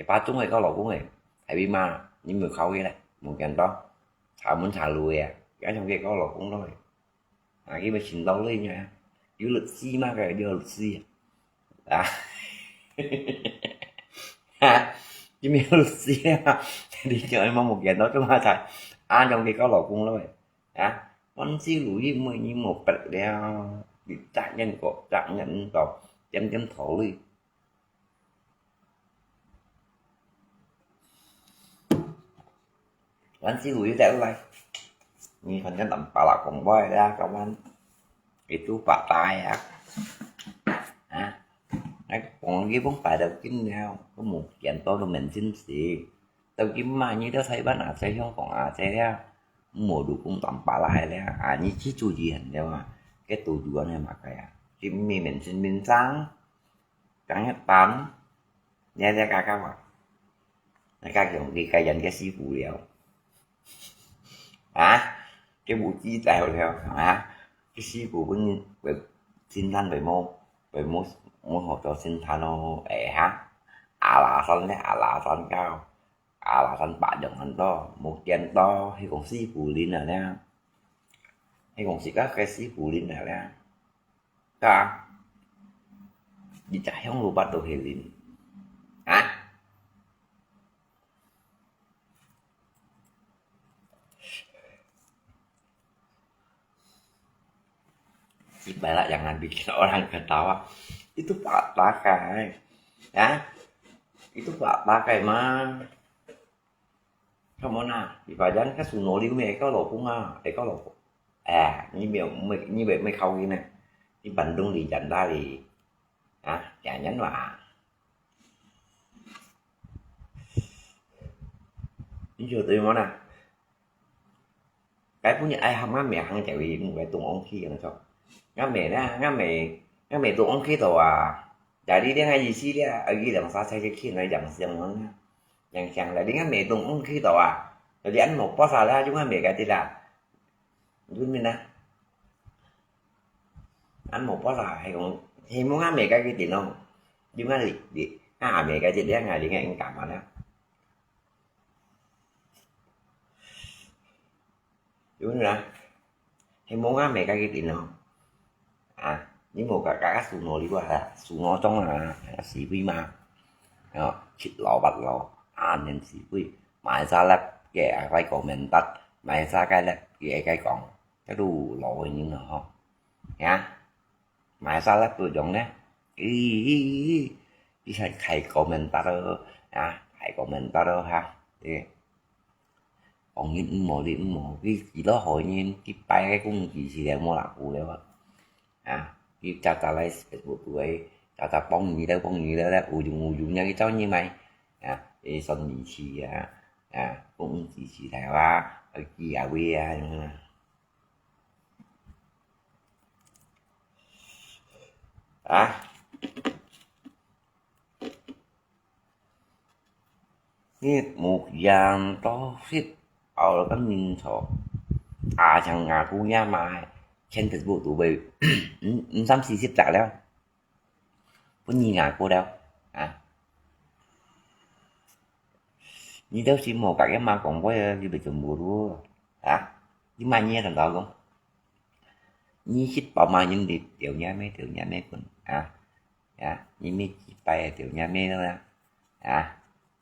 phá chung này có lỗi của người hãy bi ma những người khâu kia này một cái đó thảo muốn thả lùi cái trong kia có lỗi cũng thôi cái mà xin đâu lên nha dưới lịch si mà cái giờ lịch si chứ mình lịch si đi chơi mong một cái đó chúng ta thầy trong kia có lỗi cũng thôi con siêu lùi với mình như một bạch đeo bị trạng nhân cổ chém thổ đi anh siêu lùi với lại như thành cái tầm bà là còn bơi ra công anh cái chú bà tay còn cái bốn bài đầu kính nào có một dạng to là mình xin xì tao kiếm mà như đó thấy bán xe không còn xe ra mùa đủ cũng tầm bà lại ra như chí chú gì hình đâu mà cái tù dùa này mà cái kiếm mình xin mình sáng trắng hết bán nha ra các bạn các kiểu đi cây dành cái xí phụ liệu cái bộ chi tèo theo cái xí phụ với xin thanh về môn hỗ trợ xin thanh nó là sân cao là sân bạ dần hành to một chân to hay còn xí phụ linh nào nha hay còn xí các cái xí phụ linh nào nha đi chạy không luôn bắt đầu hệ linh Baiklah jangan bikin orang ketawa itu Pak Pakai itu Pak Pakai mah Ramona, thì bà dán cái sùn nổ đi mẹ có lộ cũng để có lộ à như vậy mới khâu đi nè thì bệnh đông thì dành ra thì chả nhánh mà chứ chưa tôi món nào cái punya ai không á mẹ hăng chạy vì một cái tụng ông khi làm sao ngá mẹ tụng ông khi tàu jadi dia ngaji sih dia lagi dalam saya kecil này chẳng chẳng món chẳng chẳng là đi ngá mẹ tụng ông khi tàu jadi anh một bó xà ra chúng ngá mẹ cái thì là đúng mình nè anh một bó xà hay còn thì muốn ngá mẹ cái tiền không nhưng ngá đi mẹ cái thì dia ngày đi nghe anh cảm mà đó đúng rồi hay muốn ngá mẹ cái tiền không những một cả sù nồi đi qua là sù ngó trong là xì vi mà chít lò bạch lò nên xì vi mãi ra lắp ghẹ cái cổ mình tắt mãi ra cái lắp ghẹ cái còn cái đủ lò như nào không nhá mãi ra lắp tôi giống đấy cái thầy cổ mình ta đâu thầy cổ mình ta đâu ha còn những một cái gì đó hội nhiên cái bay cái cũng gì để mua lạc cụ đấy cái chào ta lấy Facebook tuổi chào ta bông gì đâu đó ujung nya cái cháu như mày thì xong gì chỉ cũng chỉ là ở kia quê cái một dàn to xít ở cái nhìn sổ chẳng ngà cu nha mà trên Facebook tụi bay dám xì xít trả đâu có nhìn ngà cô đâu như đó chỉ một cái mà còn có đi bị chùm bùa đua nhưng mà nhé thằng đó không như xích bảo mà nhưng thì tiểu nhà mấy con như mấy chị bay tiểu nhà mấy đó nè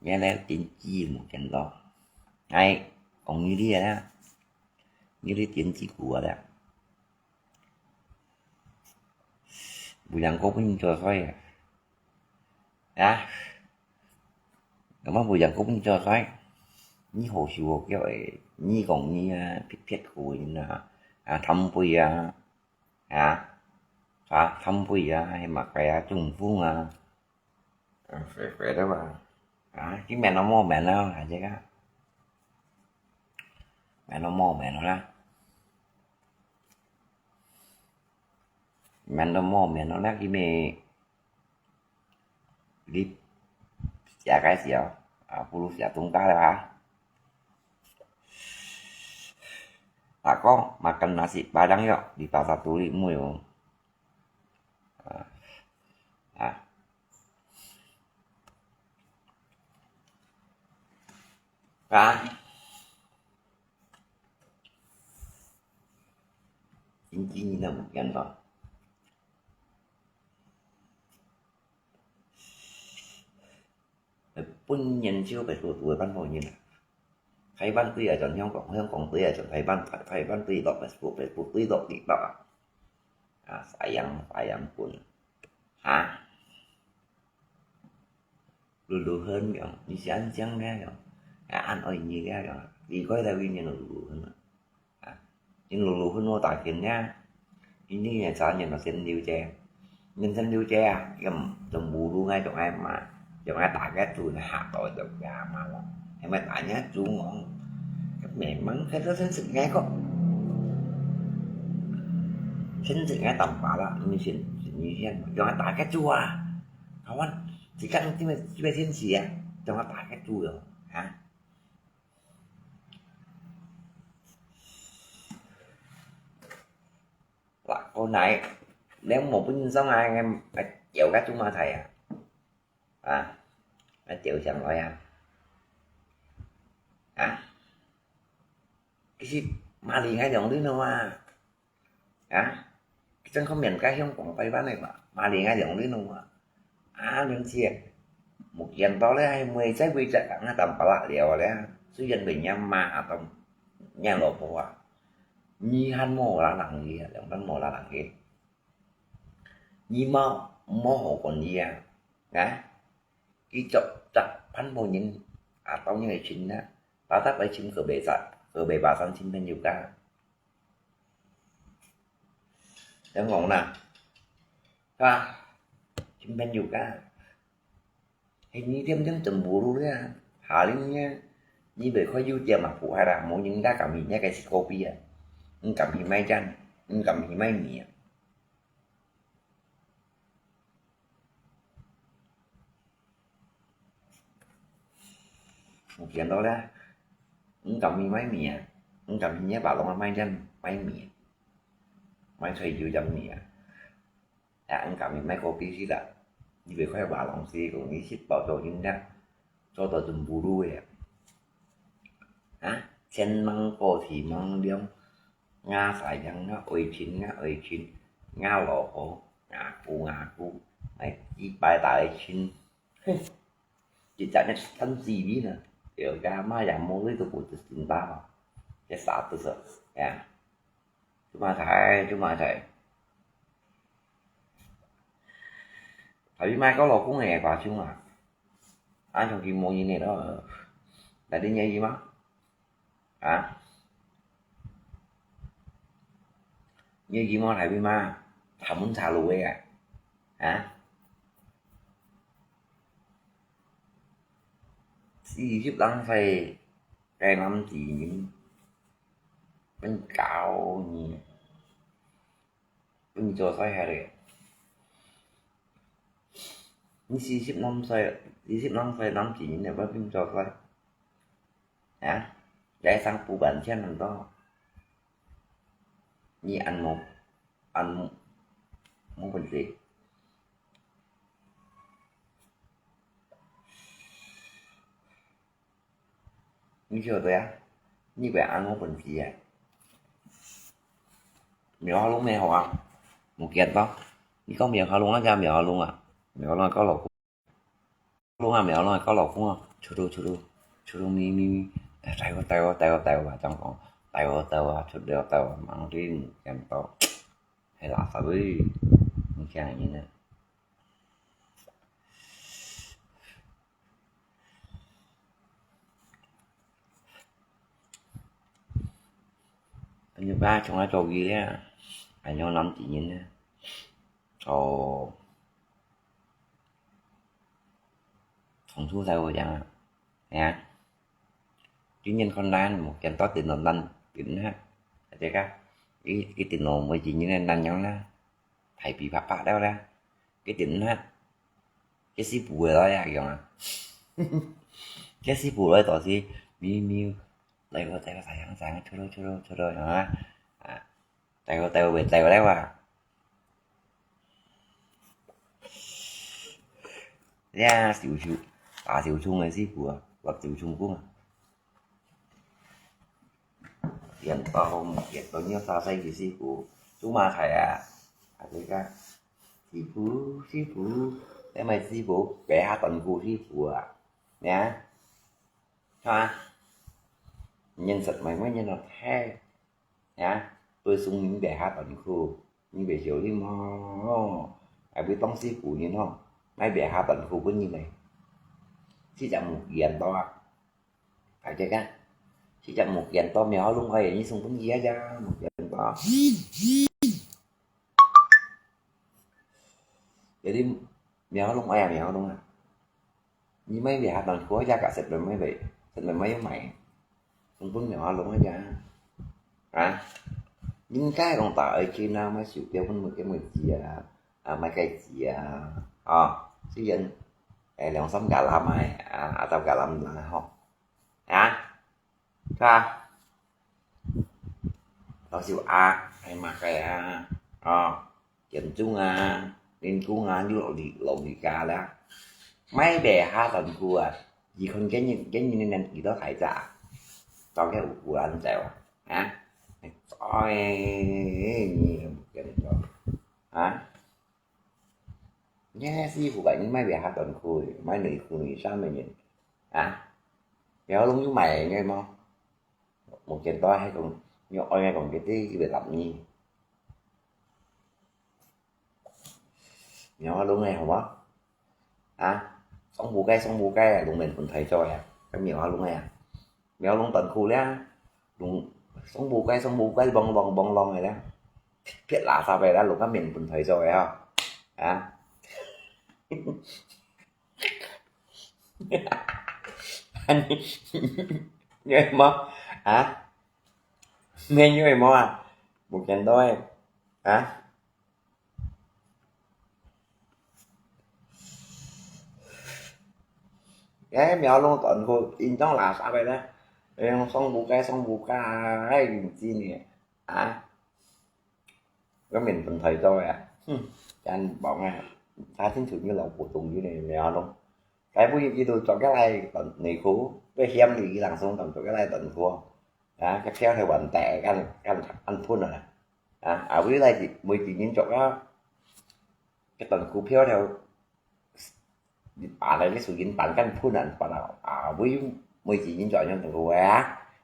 nhà lấy tiền chi một trận đó hay còn như đi đó như đi tiền chi của đó buổi sáng có cũng cho thôi cảm ơn buổi sáng cũng cho thôi như hồ sơ cái vậy như còn như biết của là thăm vui thăm vui hay mà cái trùng phun phải đó mà chứ mẹ nó mò mẹ nó là chứ mẹ nó mò mẹ nó ra mẹ nó mò mẹ nó ra cái mẹ đi trả cái gì pulus trả tung ta lah Ako makan nasi padang yuk di pasar tulimu yuk chính là một nhân vật pun nhân chưa phải tuổi ban hồi như này thấy ban tuy ở chọn nhau còn tuy ở chọn thấy ban tuy đọc Facebook tuy đọc TikTok sayang pun lulu hơn kìa đi sáng ra kìa anh ơi gì ra kìa đi có ra viên như lulu hơn nhưng lulu hơn mua tài tiền nha ini nhà sao nhìn nó xin điều tre nhìn xin điều tre chồng bù luôn ngay chồng em mà chồng ai tả cái tôi là hạ tội được gà mà em mày tả nhá chú ngon các mẹ mắng hết nó xin sự nghe có xin sự nghe tầm quả là như xin như thế chồng ai tả cái chua không anh chỉ cần chứ mày xin gì chồng ai tả cái chua rồi cô này nếu một cái giống ai em chịu các chúng ma thầy chịu chẳng loại cái gì mà liền ngay dòng đứa đâu chân không nhận cái không còn tay bán này mà liền ngay dòng đứa đâu nhưng chia một dàn to lấy 20 trái quy trận nó tầm cả lại điều đấy số dân bình nhâm mà tầm nhà lộ của nhi han mô là làm gì đồng đánh mô là làm gì nhi mô hồ còn gì cái chọc chặt phán mô nhìn tao như này chính đó Tao tắt lấy chim cờ bể bà sang chim bên nhiều ca đang ngủ nè ha chim bên nhiều ca hình như thêm thêm tầm bù luôn á hạ lên nha như về khói du chè mà phụ hay là mỗi những đá cầm gì nhá cái scope à cầm gì may chanh cầm gì may mì một chuyện đó đó cầm gì mấy mì cầm gì nhé bảo lòng may chanh may mì may thầy dự dầm mì cầm gì mấy copy xí là như về khói bà lòng xí cũng nghĩ xích bảo cho những đá cho tờ tùm bù đuôi chen măng cô thì măng điông nga phải rằng nó uy chín nga lộ cổ ngà cu mày chỉ bài tại chín chỉ chẳng nhất thân gì biết nè kiểu ra mà giảm mô lấy tôi của chúng ta mà cái sao tôi sợ chúng mà thầy mai có lò cũng nghề vào chung à anh trong kim môn như này đó là đi nhây gì má như gì mà thầy ma thầm muốn xà lùi si giúp đăng phê cái năm thì những bên cạo nhỉ bên cho sai hay đấy như si giúp năm phê năm chỉ những này với bên cho sai để sang phụ bệnh cho mình đó như anh một bệnh gì như chưa tôi như vậy ăn một bệnh gì mèo luôn mèo không một kiện đó như có mèo luôn á ra mèo luôn mèo luôn có lộc luôn mèo luôn có lộc không chú đu mi tay vào trong còn tay chút đeo tay mang riêng kèm to hay là phải với những cái như này như ba trong trò gì đấy anh nhau năm chỉ nhìn nè phòng thu sao rồi chẳng chứ nhân con đan một trận to tiền nồng đanh tỉnh ha thấy cái tiền nồng với chị như nên đanh nhau na thầy bị phá đeo ra cái tỉnh ha cái xí bùi đó kìa cái xí bùi đó tỏ gì mi tay có thầy sáng cho rồi hả tay có về tay có đấy ra xỉu chung này xí bùi hoặc xỉu chung cũng hiện tao hiện bao nhiêu tao xây cái xí bùi chúng mà thầy thấy ra xí phú để mày xí phú bé hát toàn khu xí phú nhá nhân sật mày mới nhân là thế nhá tôi xuống những bé hát toàn khu nhưng bé chiều đi mò biết tông xí phú như nó mấy bé hát toàn khu có như này chỉ chẳng một kiện to phải chơi cái chỉ chẳng một kiện to mèo luôn hay như xung quanh gì ra một kiện to jadi mèo luôn như mấy vị hạ tầng khối ra cả xịt rồi mấy vị xịt rồi mấy mày không muốn mèo luôn á những cái còn tại khi nào mới chịu tiêu với một cái mình gì mấy cái gì sử dụng lòng sống cả làm mày tao cả làm là không ra tao siêu hay mà cái chuyện chung nên cũng như lộ đi cả đó mấy bè ha tần cua gì không cái như nên gì đó phải trả cho cái của anh chèo ôi nhiều cái đó nghe gì của bạn mấy bè ha tần cua mấy nữ sao mày nhìn kéo luôn với mày nghe không một chuyện to hay còn nhỏ nghe còn cái về làm gì nhỏ luôn nghe không có xong bù cây là đụng mình còn thầy cho cái nhỏ luôn nghe mèo lông tận khu lẽ đúng sống bù cái bong long này đó thiết lạ sao về đã lúc đó mình thấy rồi không à anh như em mơ hả nghe như em mơ à một chàng thôi hả cái mèo lông tận khu in trong là sao về đó em xong bù cái hay gì nè à cái mình thấy rồi à cho anh bọn à ta chính thức như là của tùng như này mèo luôn cái vui gì tôi chọn cái này tận này khu với em thì cái thằng xong tầm chọn cái này tận thua cái theo theo bệnh tệ anh thua rồi ở dưới đây thì 10 chỉ những chỗ đó cái tận khu phiếu theo bạn này cái sự dính bạn cái thua nè bạn nào với 10 chỉ những chỗ trong tận khu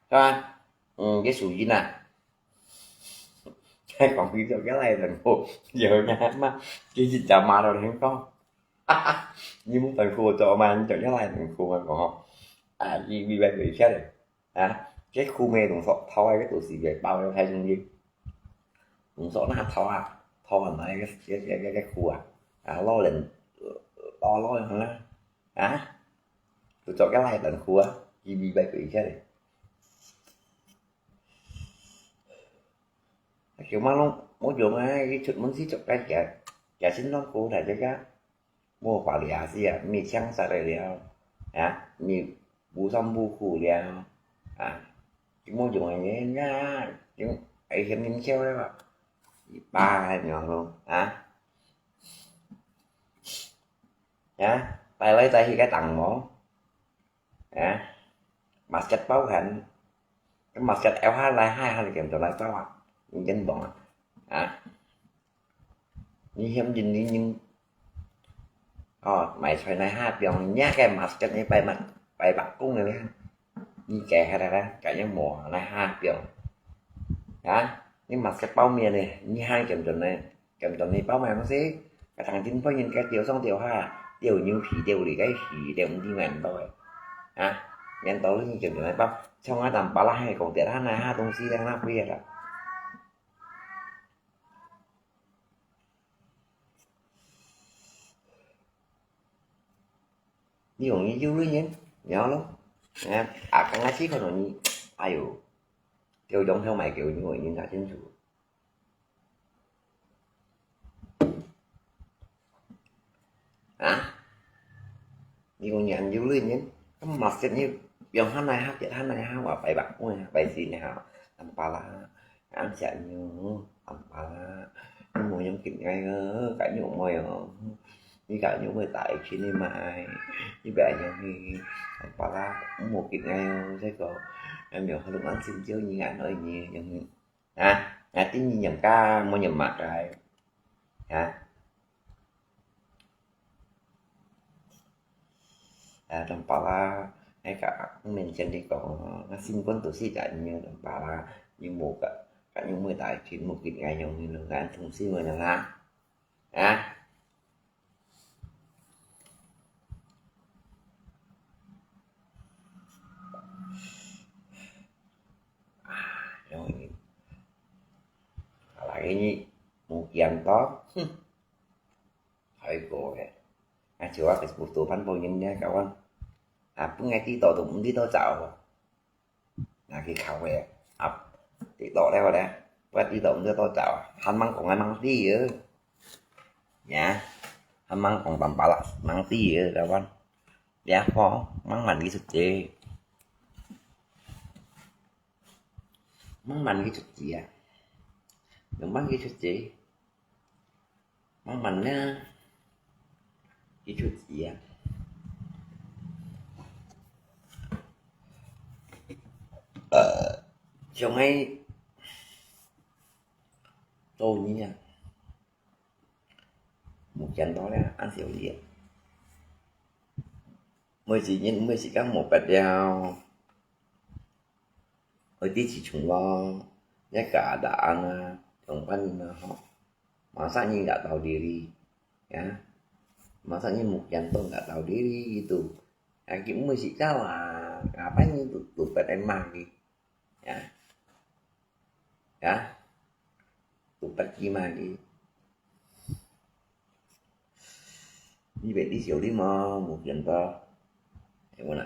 các cái sự dính nè cái còn phim cho cái này tận khu giờ nha mà cái gì chả mà rồi không có nhưng muốn tận khu cho mà anh chọn cái này tận khu mà còn không vì vậy bị xét rồi cái khu mê đồng sọ thôi cái tụi xì về bao nhiêu thay trong gì đồng sọ nó thôi là này cái khu lo lên lo hơn á tụi chọn cái này tận khu vì vậy bị xét rồi kiểu mà luôn mỗi dụng cái chuyện muốn xí chọn cái chả xin nó cô đại cho cái mua quả lì gì mì chăng sao đây liền mì bù xong bù khủ liền cái môi trường này nhé nhá chứ ấy thêm những treo đấy mà ba hay nhỏ luôn tay lấy tay cái tầng mỏ mặt chất báo hạnh cái mặt chất eo hai lại hai là kèm trở lại báo những danh bọn như hem nhìn đi nhưng mày phải này hai dòng nhá cái mặt chất này bay mặt cung này nha như kẻ hay ra cả những mùa này hai dòng nhưng mặt cái bao miền này như hai kèm tuần này bao mày nó sẽ cái thằng chính phải nhìn cái tiểu xong tiểu đều như phí đều để cái phí đều đi ngàn thôi ngàn tối như kiểu này bao trong cái tầm 32 còn tiền hai đồng si đang làm việc là ví dụ như dưới nhé nhỏ lắm cái ngã chiếc rồi như ai kêu giống theo mày kiểu như người như ngã chính chủ như con nhà dưới lên nhé cái mặt sẽ như dòng hắn này mà bảy bạc mua bảy gì nào làm pa la ăn chạy như làm pa la nhưng mà nhóm kịp ngay cả những mồi như cả những người tại khi đi mà như vậy như làm pa la cũng một kịp ngay thế có em nhiều hơn lúc ăn xin chứ như ngàn ơi nhiều nhưng tiếng như nhầm ca mua nhầm mặt rồi đồng bào la hay cả mình trên đi có nó xin quân tổ sĩ chạy như đồng bào la như một cả những người tại khiến một kịch ngày nhiều như là ngàn thùng xin người là rồi lại như một dàn to hơi cổ chưa cái một tổ phán bồi nhân nha các bạn cứ ngay tí tổ tụng tí tổ chào là cái khảo về tí tổ đây vào đây và tí tổ đưa tổ chào hắn mang còn ai mang tí nữa nhá hắn mang còn tầm bảo là mang tí nữa các bạn giá phó mang mạnh cái thực chế mang mạnh cái thực chế đừng mang cái thực chế mang mạnh nha cái thực chế trong ấy tôi như nha một trận đó là ăn xỉu gì mới chỉ có một bạch dao ở tí chỉ chúng lo giá cả đã ăn tổng ăn họ mà sao như đã tàu đi mà sao như một trận tôi đã tàu đi từ Cũng mới chỉ cao apa như tụt bật em mang đi ya tụt bật gì mà đi như vậy đi xíu đi mà một lần to em muốn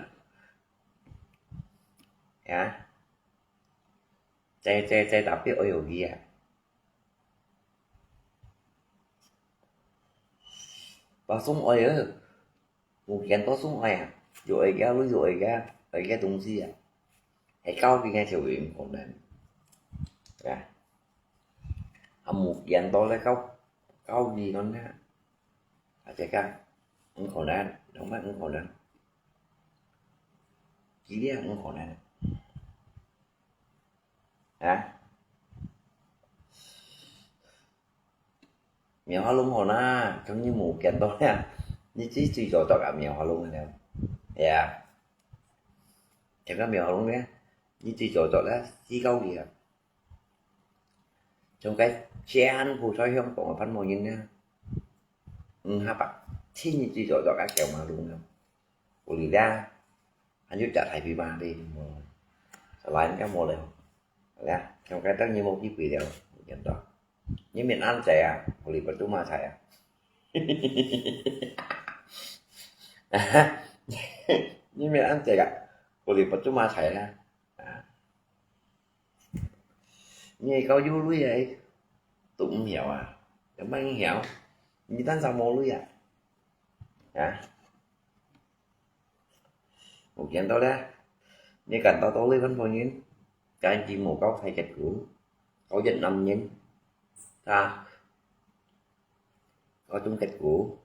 ya saya tapi yogi ya và súng ơi á một lần to súng ơi rồi cái tung gì hãy cao cái nghe chịu chuyện còn nên ya một lần to lấy cao gì nó nè chạy ca không còn đang đóng mắt không còn đang chỉ biết không còn đang mèo hoa lung hồi na trong như mù kèn to nha như chỉ suy cho cả mèo hoa lung này nè chẳng có mèo hoa lung nhé như chỉ cho đó chỉ câu gì trong cái che ăn phù soi không còn phân màu nhìn nha ha bạn chỉ như chỉ cho cả kẹo mà luôn không của đi ra anh giúp trả thầy vì bà đi lại cái mô đều là trong cái tất nhiên một chiếc video nhận đó nhưng mình ăn trẻ của lì bật chúng mà trẻ nhưng mình ăn trẻ của lì bật chúng mà trẻ ra như câu vui luôn vậy tụi cũng hiểu chẳng mấy hiểu như tán sao mô luôn vậy một chuyện đó đó như cần tao lấy vấn phong nhìn các anh chị một câu thầy chặt cũ có dịch năm nhìn có chung kịch cũ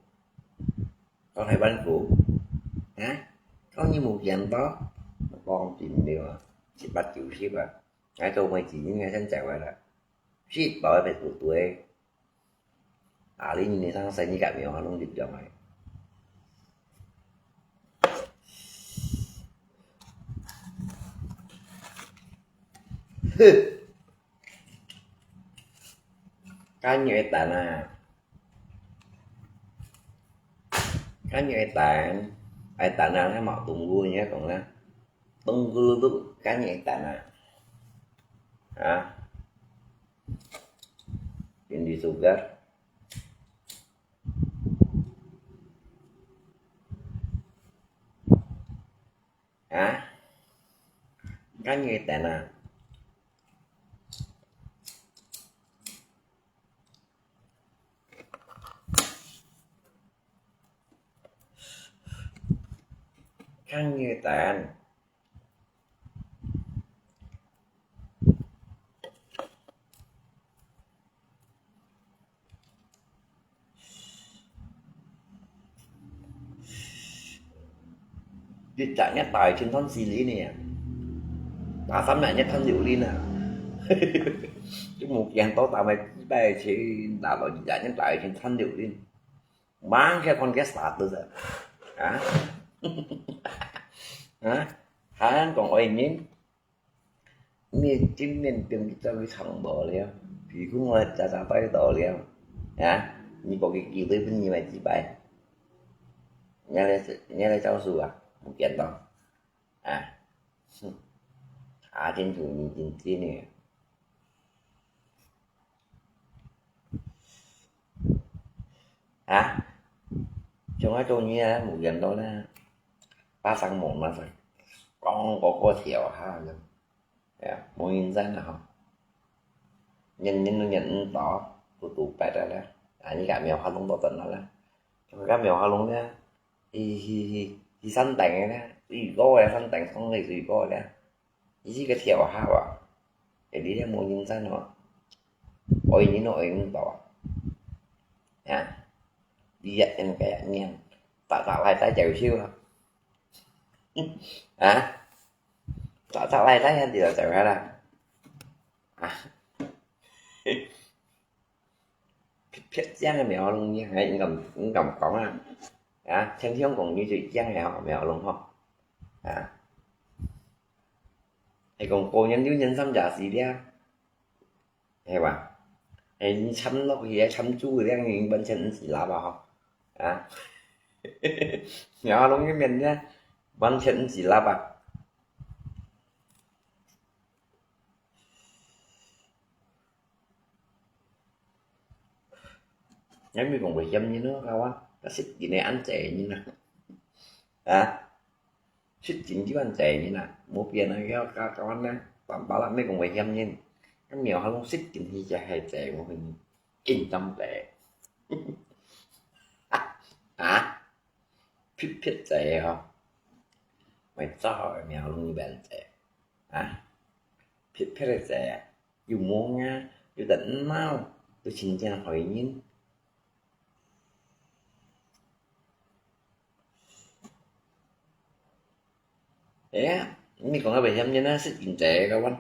có thầy bánh cũ có như một dạng đó con chị điều chị bắt chịu ship cái câu mày chỉ nghe thân chào vậy là ship bảo về tuổi lý nhìn sang xây như cả miệng họ luôn dịch cho mày cái nhẹ tàn cái nhẹ tàn ai tàn nó mọc tùng vui nhé còn là tung gư lúc cái nhẹ tàn Hindi sugar cái nhẹ tàn khăn như tàn việc trả nhất tài trên thân xì lý này bà sắm lại nhất thân liệu đi nè chứ một dàn tố tạo mày bè chỉ tạo loại trả nhất tài trên thân liệu đi bán cái con ghét sạt từ giờ còn ơi nhín miền chính miền từng cho cái thằng bò liền thì cũng là trả tay tổ liền như có cái kiểu tới bên như vậy chị bay nghe đây cháu xù một kiện đó trên chủ nhìn trên này trong cái chỗ như là một kiện đó là ba sang một mà phải con có thiểu rồi một nghìn dân nào nhận tỏ tụ bẹt ra đó như cả mèo hoa lông tỏ tận nó là trong cái mèo hoa lông nha thì săn tành đó thì coi là săn tành không người gì coi đó chỉ cái thiểu ha để đi theo một nghìn dân nó ôi như nội tỏ đi dạy em cái anh em tạo lại tay chèo siêu tạo lại tay anh thì là chèo ra là thiết giang mèo luôn nha hãy cầm cổng xem thiếu còn như chị giang mèo luôn không thì còn cô nhân với nhân xăm giả gì đi hay bà hay xăm nó thì xăm chú rồi đang bên trên chỉ là bà không mèo luôn với mình nha 完全是喇叭。Nhắm còn bị dâm như nó kawan, ta xích gì này anh trẻ như nè, xích chuyện chứ anh trẻ như nè, một giờ này kawan nè, bảo là mấy còn bị dâm như, cái mèo không xích chuyện gì cho hai trẻ của mình, yên tâm trẻ, phết trẻ không, mày cho mèo luôn như bạn trẻ, phết trẻ, dù muốn nha, dù tỉnh mau, tôi xin cho hỏi nhìn. Dạ, ini còn có bài dâm cho nó xích chuyện trẻ đâu anh.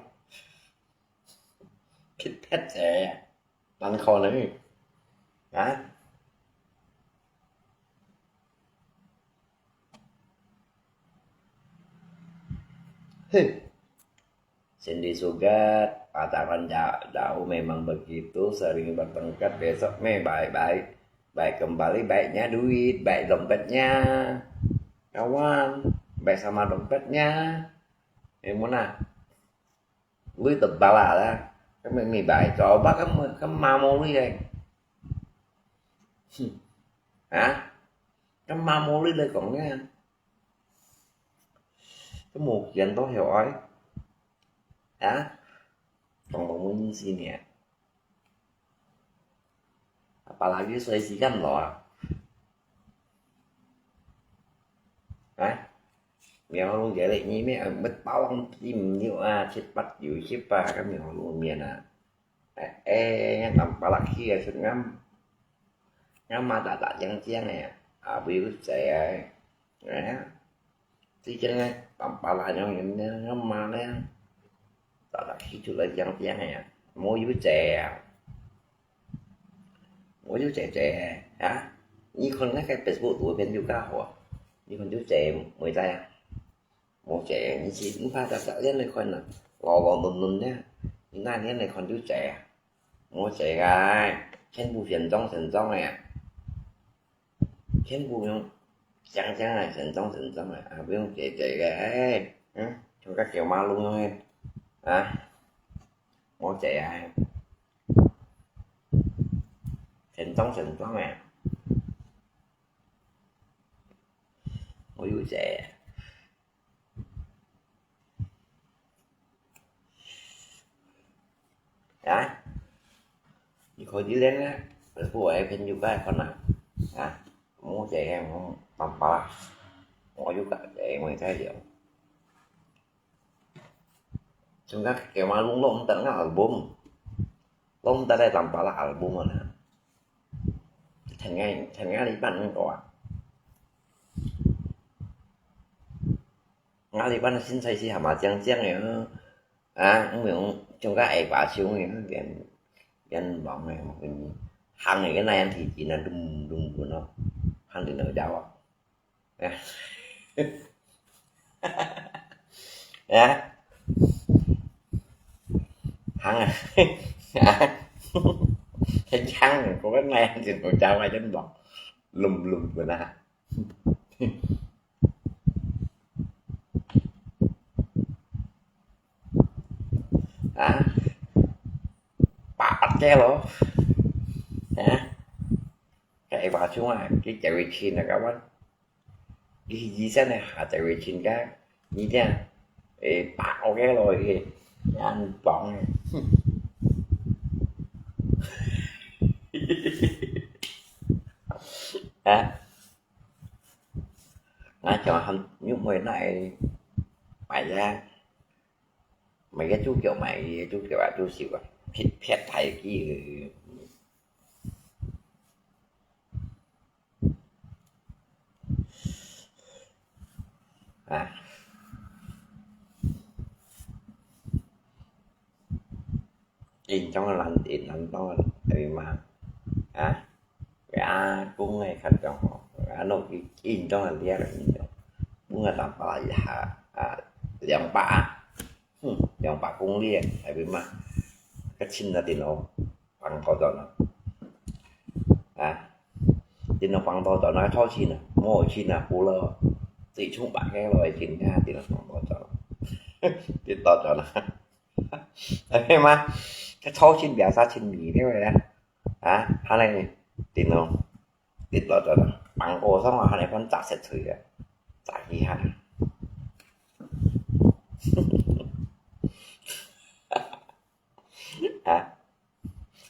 Khích hết trẻ, lăn kho nữa. Hả? Cindy Sugat, pacaran jauh memang begitu, sering bertengkar, besok baik kembali, baiknya duit, baik dompetnya, kawan, baik sama dompetnya. Em muốn à? Với tập bà là đó, cái mày bài trò bắt cái ma môn đi đây. Hả? Cái ma môn đi đây còn nghe. Cái một chuyện tôi hiểu ấy. Còn một nguyên gì nè. Apalagi selisihkan loh. Mèo luôn vậy lại như mấy ông bích báo ông chim như xếp bắt dự xếp cái mèo luôn miền nằm bà lạc kia sự ngắm mà đã dân chén nè biểu sẽ thì cho nên bà lạc nhau nhìn ngắm mà nè đã khi chú lại dân chén nè mua dưới trẻ như con cái Facebook tuổi bên yoga hả như con chú trẻ 10 tay một trẻ như chị cũng pha đặt lên này con là gò lùn nhá những nay thế này còn chú trẻ một trẻ gái trên bù chuyển trong này trên bù không chẳng này chuyển trong này biết không trẻ gái cho các kiểu ma luôn không em một trẻ chuyển trong này một đứa trẻ khỏi dưới đến á của em thêm vô cái con nào muốn chạy em không bằng ba ngồi vô cả để mình thấy được chúng ta kiểu mà luôn luôn tận album luôn ta đây làm ba là album rồi nè thành ngay đi bắn rồi ngay đi bắn xin xây hàm mà chẳng này không biết chúng ta ai quả siêu này nó gen bọn này một cái hàng này cái này anh thì chỉ là đùng của nó hàng thì nở đau hàng cái chăng của cái này thì còn trao ai trên bọn lùm của nó che lỗ chạy vào xuống ngoài cái chạy về trên là các bạn đi gì thế này chạy về trên cái như thế để bảo cái rồi thì anh bọn này nói cho không những người này mày ra mày cái chú kiểu mày chú kiểu chú xỉu à phép thầy cái gì in trong là in lạnh to thì mà cái cũng ngày khách trong họ nó in trong là lia rồi cũng là làm bài dòng bạ cũng lia tại vì mà cái xin là tiền nó bằng to cho nó tiền nó bằng to cho nó thôi xin là mỗi xin là cú lơ tỷ chung bạn cái lời chín nha thì là không có cho thì to cho là thế mà cái thau chín bia sa chín mì thế vậy nè hắn này tiền không tiền to cho là bằng ô xong rồi hắn này vẫn chặt sệt thử à chặt gì hắn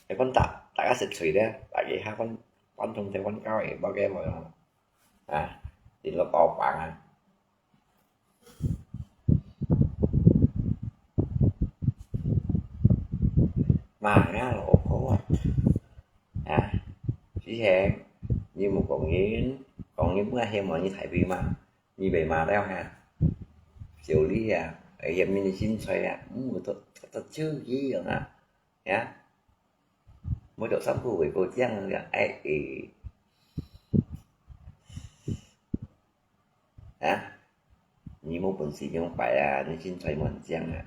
cái con chặt chặt cái sệt thử đấy tại vì hắn con trong theo con cao ấy bao game rồi tiền nó to khoảng mà ra là ổ khổ chỉ hẹn như một còn những bữa hay mà như thầy vì mà như vậy mà đeo chiều lý ở em mình xin xoay một thật chứ gì rồi nhá mỗi độ sắm của cô chăng là ai thì như một bình xịt không phải là nó xin xoay mình chăng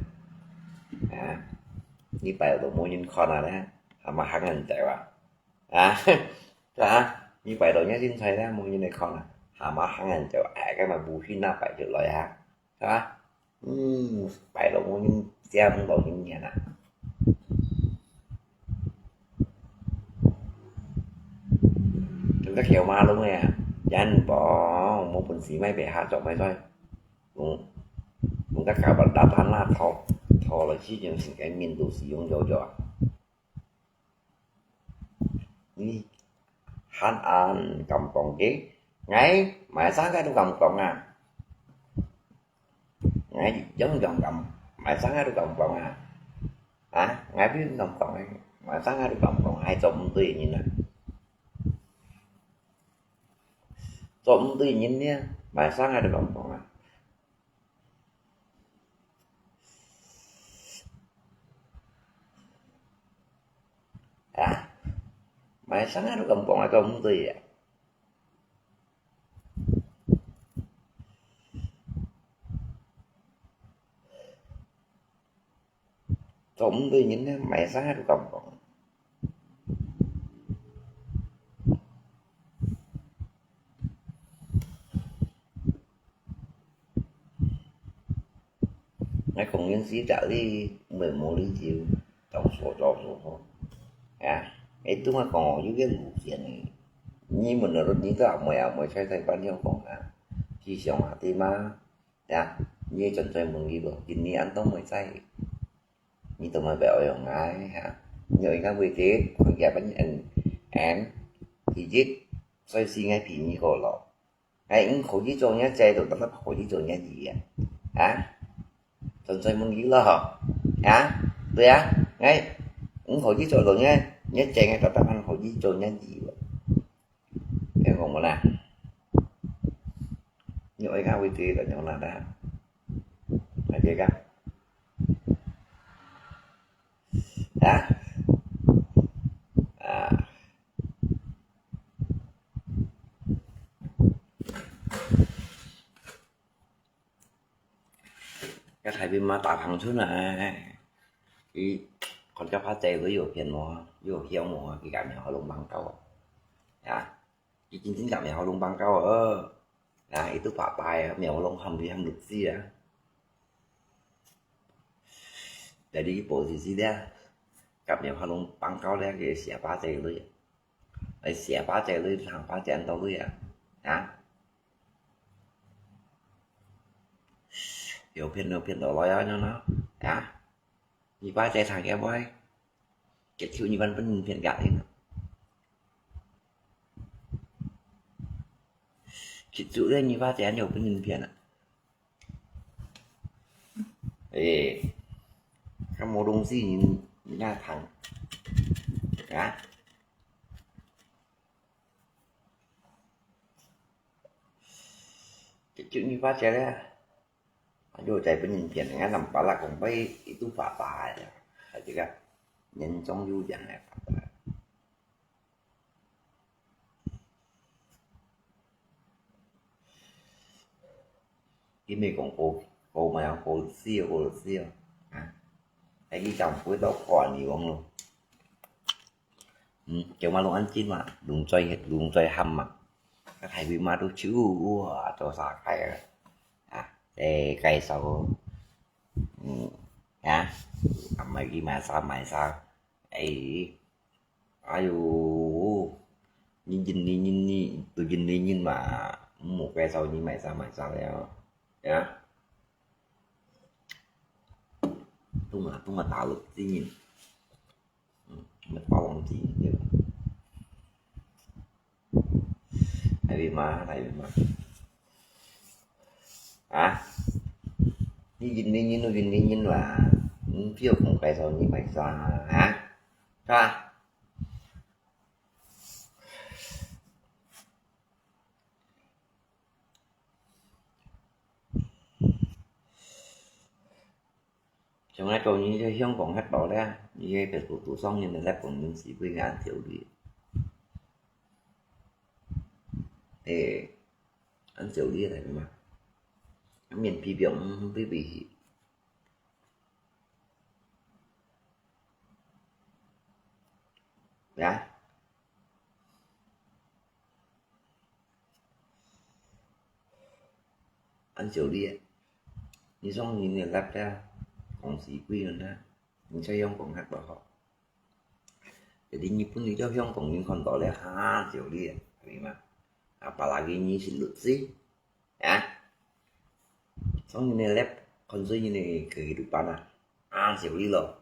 như vậy là mỗi nhân con là đấy mà hàng ngàn chạy như vậy rồi nhá xin xoay ra mỗi nhân này con là mà hàng ngàn chạy cái mà bù khi nào phải được loại phải là mỗi nhân xem đồ những nhà nè chúng ta khéo ma luôn nè anh bỏ một bình xí máy bẻ hạ chọn máy thôi cũng tất cả bạn đã bán là thò là chỉ dùng cái miền đồ sử dụng rồi đi hắn ăn cầm còn cái ngay mãi sáng cái tôi cầm còn ngay giống cầm cầm mãi sáng cái tôi cầm còn ngay biết cầm còn mãi sáng cái tôi cầm còn hai chồng tùy nhìn nè chồng tùy nhìn nha mãi sáng cái tôi cầm còn mày sáng nó cầm còn ai công ty công ty những mày sáng nó cầm còn nó cùng nhân sĩ trợ đi 11 lý chiều tổng số cho số cái chúng mà còn những cái lũ chuyện này như mình là những cái mèo mới sai thay quan nhau còn khi sống thì mà như chuẩn chơi mừng gì được thì ăn tống mới say như tụi mà béo rồi ngay nhớ các vị trí còn gẹp bánh ăn thì giết xoay xi ngay phí như cổ lọ ngay những khổ chí cho nhá chơi được tao lắp khổ chí cho nhá gì chuẩn chơi mừng gì lo tôi ngay những khổ chí cho rồi nhá nhớ chơi ngay tao ăn khổ chí cho nhá gì vậy em còn một nào nhớ các vị trí là nhau là đã phải chơi các cái thầy bị mà tạo thằng xuống này thì còn cho phá tê với vô hiền mùa vô hiếu mùa cái cảm nhận họ luôn bằng câu cái chính chính cảm nhận họ luôn bằng câu itu phá bài mèo lông hầm thì hầm được gì để đi bộ gì đó cảm nhận họ luôn bằng câu đấy cái xẻ phá tê luôn để xẻ phá tê luôn thằng phá tê anh đâu luôn hiểu phiền đó lo cho nó như ba chạy thằng em ơi cái chịu như văn vẫn phiền gạt đấy chỉ chịu đây như ba chạy nhiều cái nhìn phiền các mô đông gì nhìn ra thằng cái chịu như ba chạy đấy vô chạy bên nhìn phiền ngay làm bảo là còn bay itu phá bài chứ cả nhìn trong vui dạng này cái này còn cô mà cô siêu cái cái chồng cuối đó còn nhiều không luôn kiểu mà luôn ăn chín mà đúng chơi hầm mà cái thầy bị ma đâu chứ cho xả cái để cây sau hả mày mày sao ấy ayo nhìn tôi nhìn nhìn mà một cây sau như mày sao đấy hả tôi mà tạo lực tí nhìn mình bao lòng gì được tại vì mà hả nhìn là phiêu không cây sau như mày sao hả ra trong này câu như香港黑道咧，而家嘅做生意咧，本身是會眼條啲，誒，眼條啲係嘛？面皮表被呀，眼條啲，你生意咧叻咧，公司貴人咧，你在香港黑道好。Jadi nyipun itu yang pengin kontolnya hasil dia, terima. Apalagi nyisi sih, ya. Xong ini lab konsol ini kehidupan hasil dia loh.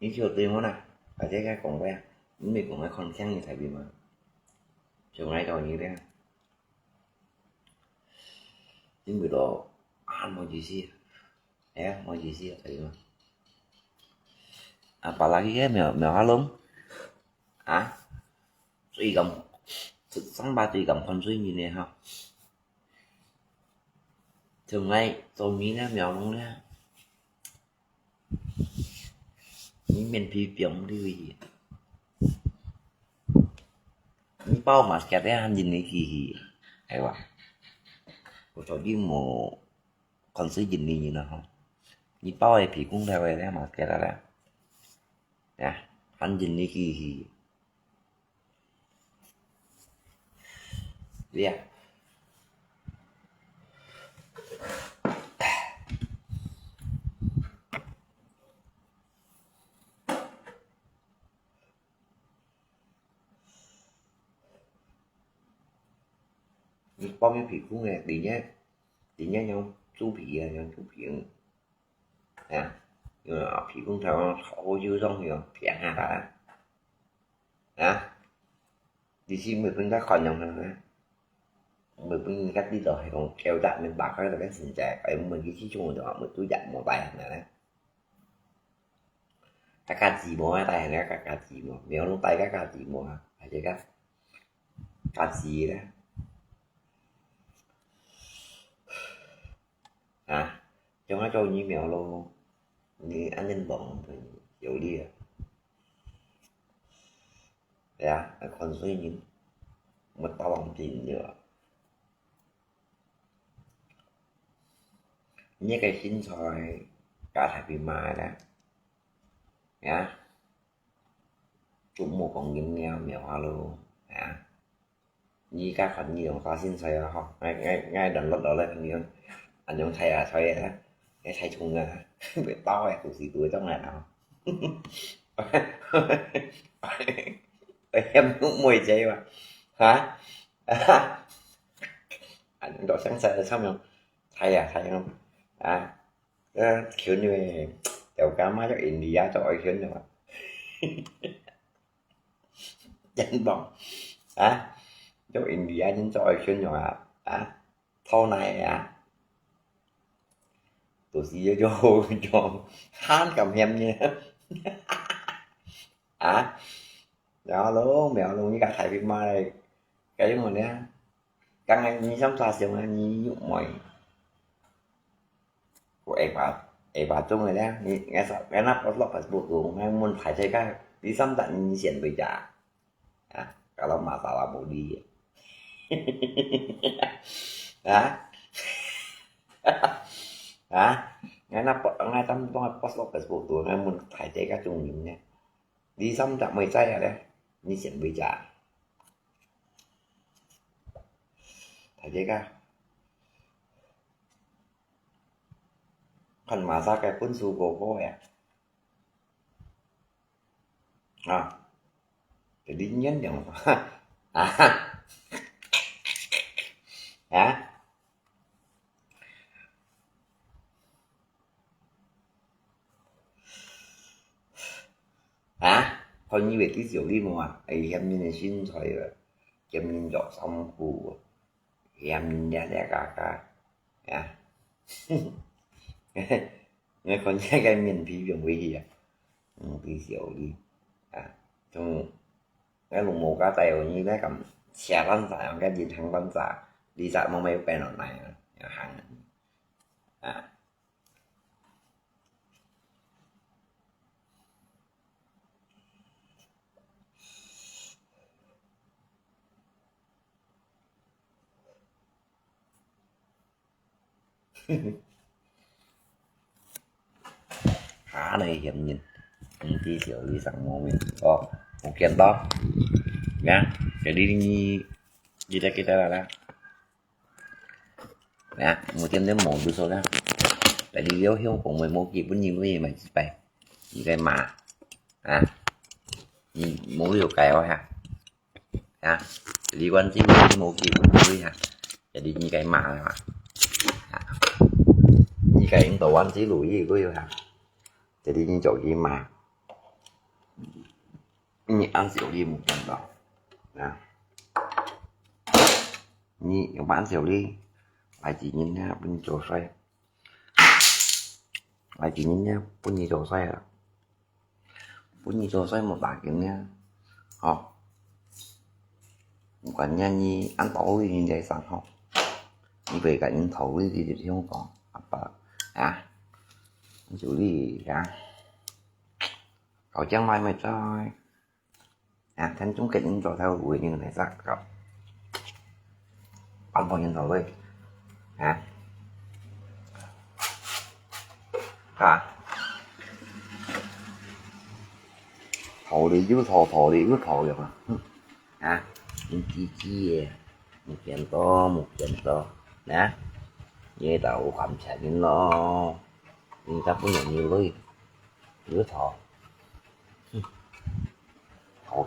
Những chiều tiền đó nè, phải thấy cái còn quen, những mình cũng nói con khăn như thầy vì mà. Chiều nay còn như thế. Những người đó ăn mau gì sih ya mau gì sih tadi mah apalagi ya mèo halom suy gầm sáng ba tùy gầm con suy như này không thường nay tôi nghĩ là mèo luôn đó những men phi biển đi gì những bao mà cái đấy ăn gì này kỳ hay quá có cho đi một con suy gì như nào không những bao ấy thì cũng theo vậy đấy mà cái đó là nè ăn gì này kỳ đi à bao nhiêu phí cũng nghe đi nhé nhau chú phí là nhau chú phí nè nhưng mà phí cũng theo khổ dư xong rồi phí hà đã nè đi xin 10 phân các khỏi nhau nữa 10 phân các đi rồi còn kêu dặn mình bạc là cái sinh trẻ phải mình cái chí chung rồi mình túi dặn một bài này đấy các ca chỉ một tay này các ca chỉ một nếu nó tay các ca chỉ một phải chứ các ca chỉ đó trong nó trôi như mèo luôn như anh nhân bọn thì chịu đi dạ còn suy những một tao bằng tiền nữa như cái xin soi cả thầy bị mai đó nhá chúng một con nghiêng nghèo mèo hoa luôn như các phần nhiều có xin soi không ngay đằng lúc đó lên nhiều anh giống thầy thầy đó cái thầy chung bị to tụi gì tuổi trong này nào em cũng 10 giây mà hả anh đó sáng sớm xong không thầy không kiểu như chào cá má cho India cho ai khiến rồi chân bóng cho India chân cho ai khiến rồi thâu này tôi sẽ cho hắn cầm em nha đó luôn mèo luôn với cả thầy Việt Mai này cái mà nè càng ngày như sống xa xíu như dụng mày của em vào chung rồi nè nghe sợ cái nắp nó lọc phải buộc của ngay muốn phải chơi cái đi xăm tận như diện bị trả cả lòng mà tao làm bộ đi ngay nắp ngay tâm tôi post lọc phải buộc của ngay muốn phải chơi cái chung nhìn nè đi xăm tận mày chay ở đây như diện bị trả thấy chưa cả phần mà ra cái quân su của cô ấy thì đi nhấn nhầm à hả thôi như vậy tí xíu đi mà em nhìn này xin thôi em nhìn rõ xong của em nhìn ra ra cả nghe con trai cái nhìn phi trường quý gì tí xíu đi trong cái lùng mù cá tèo như thế cầm xe lăn xả cái gì thằng lăn xả đi xả mà mấy cái nọ này hàng hả này hiểm nhìn tí xíu đi sẵn mô mình một kiện to nha cái đi ra kita là nè một tiền đến một từ số ra tại đi dấu hiếu của 11 kịp với nhiều cái gì mà bày gì cái mà muốn liều kèo ha đi quanh chỉ đi một kịp với ha jadi như cái mà như cái tổ anh chỉ lùi gì với ha jadi như chỗ gì mà như ăn xỉu đi một lần đó như các bạn xỉu đi lại chỉ nhìn nha bên chỗ xoay lại chỉ nhìn nha bên như chỗ xoay bên như chỗ xoay một bảng kiếm nha quả nha như ăn tối thì như vậy sẵn không như vậy cả những thấu thì không còn xử lý cậu chẳng may mày cho thanh chúng kịch những trò theo đuổi như này sắc cậu ăn vào nhân thấu đi thổ đi chứ thổ đi cứ thổ được mà chi một chuyện to nè về tàu cầm chạy đến nó nhưng ta cũng nhận nhiều đi cứ thổ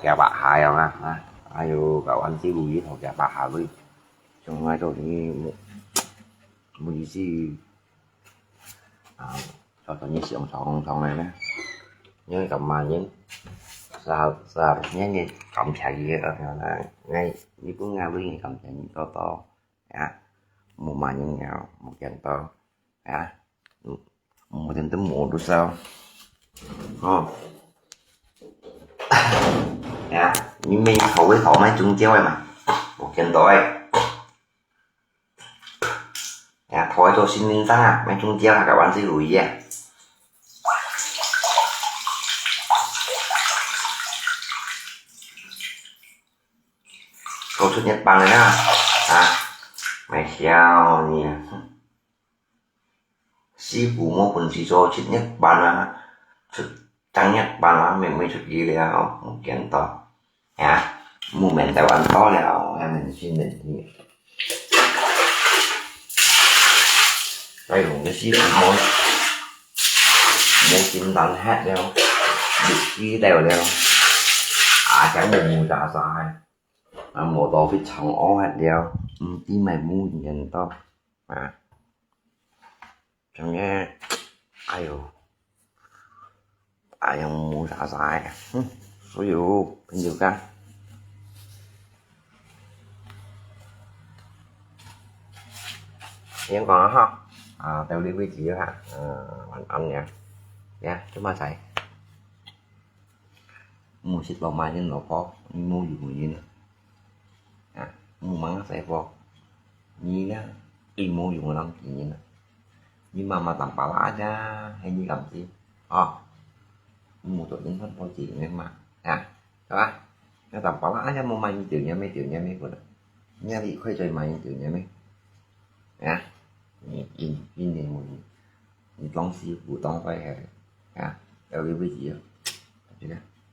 kèo bạc hại không ai vô cậu anh chỉ bùi với thổ kèo bạc hại đi trong ngay rồi như một gì cho tao như xịn thằng này nè nhớ cầm mà nhớ sao nhớ như cầm chạy gì là ngay như cũng ngay với ngay cầm chạy như to một mà nhân nhau một chân to một chân tấm mộ được sao nhưng mình không biết thỏ mấy chung chéo em một chân to thôi tôi xin linh tăng mấy chung chéo là các bạn sẽ lùi ra câu thứ nhất bằng này nè mày sao nhỉ sĩ phụ một phần chỉ cho chít nhất bằng thực tăng nhất bằng mình thực gì là một kiện to mua mẹ tao ăn to là em mình xin định thì đây là một cái sĩ phụ mỗi chín tấn hết đeo được chi đều chẳng mù giả dài một tổ phía trong ó hết đeo tí mày mua nhìn to trong nghe ai không mua giả dài số dụ bên dụ căn em còn không tao đi với chị hả anh nha chúng ta xài mua xịt vào mai trên lò phó mua dùng gì nữa mua mắng sẽ vô như đó đi mua dùng lắm gì như nhưng mà tầm bà lá ra hay như cầm gì mua tổ chính hết bao chuyện em mà các bạn nó tầm bà lá ra mua mai như triệu nha mấy của nha bị khoai trời mày như triệu nha mấy in này một lông xì của tông phải đâu đi với gì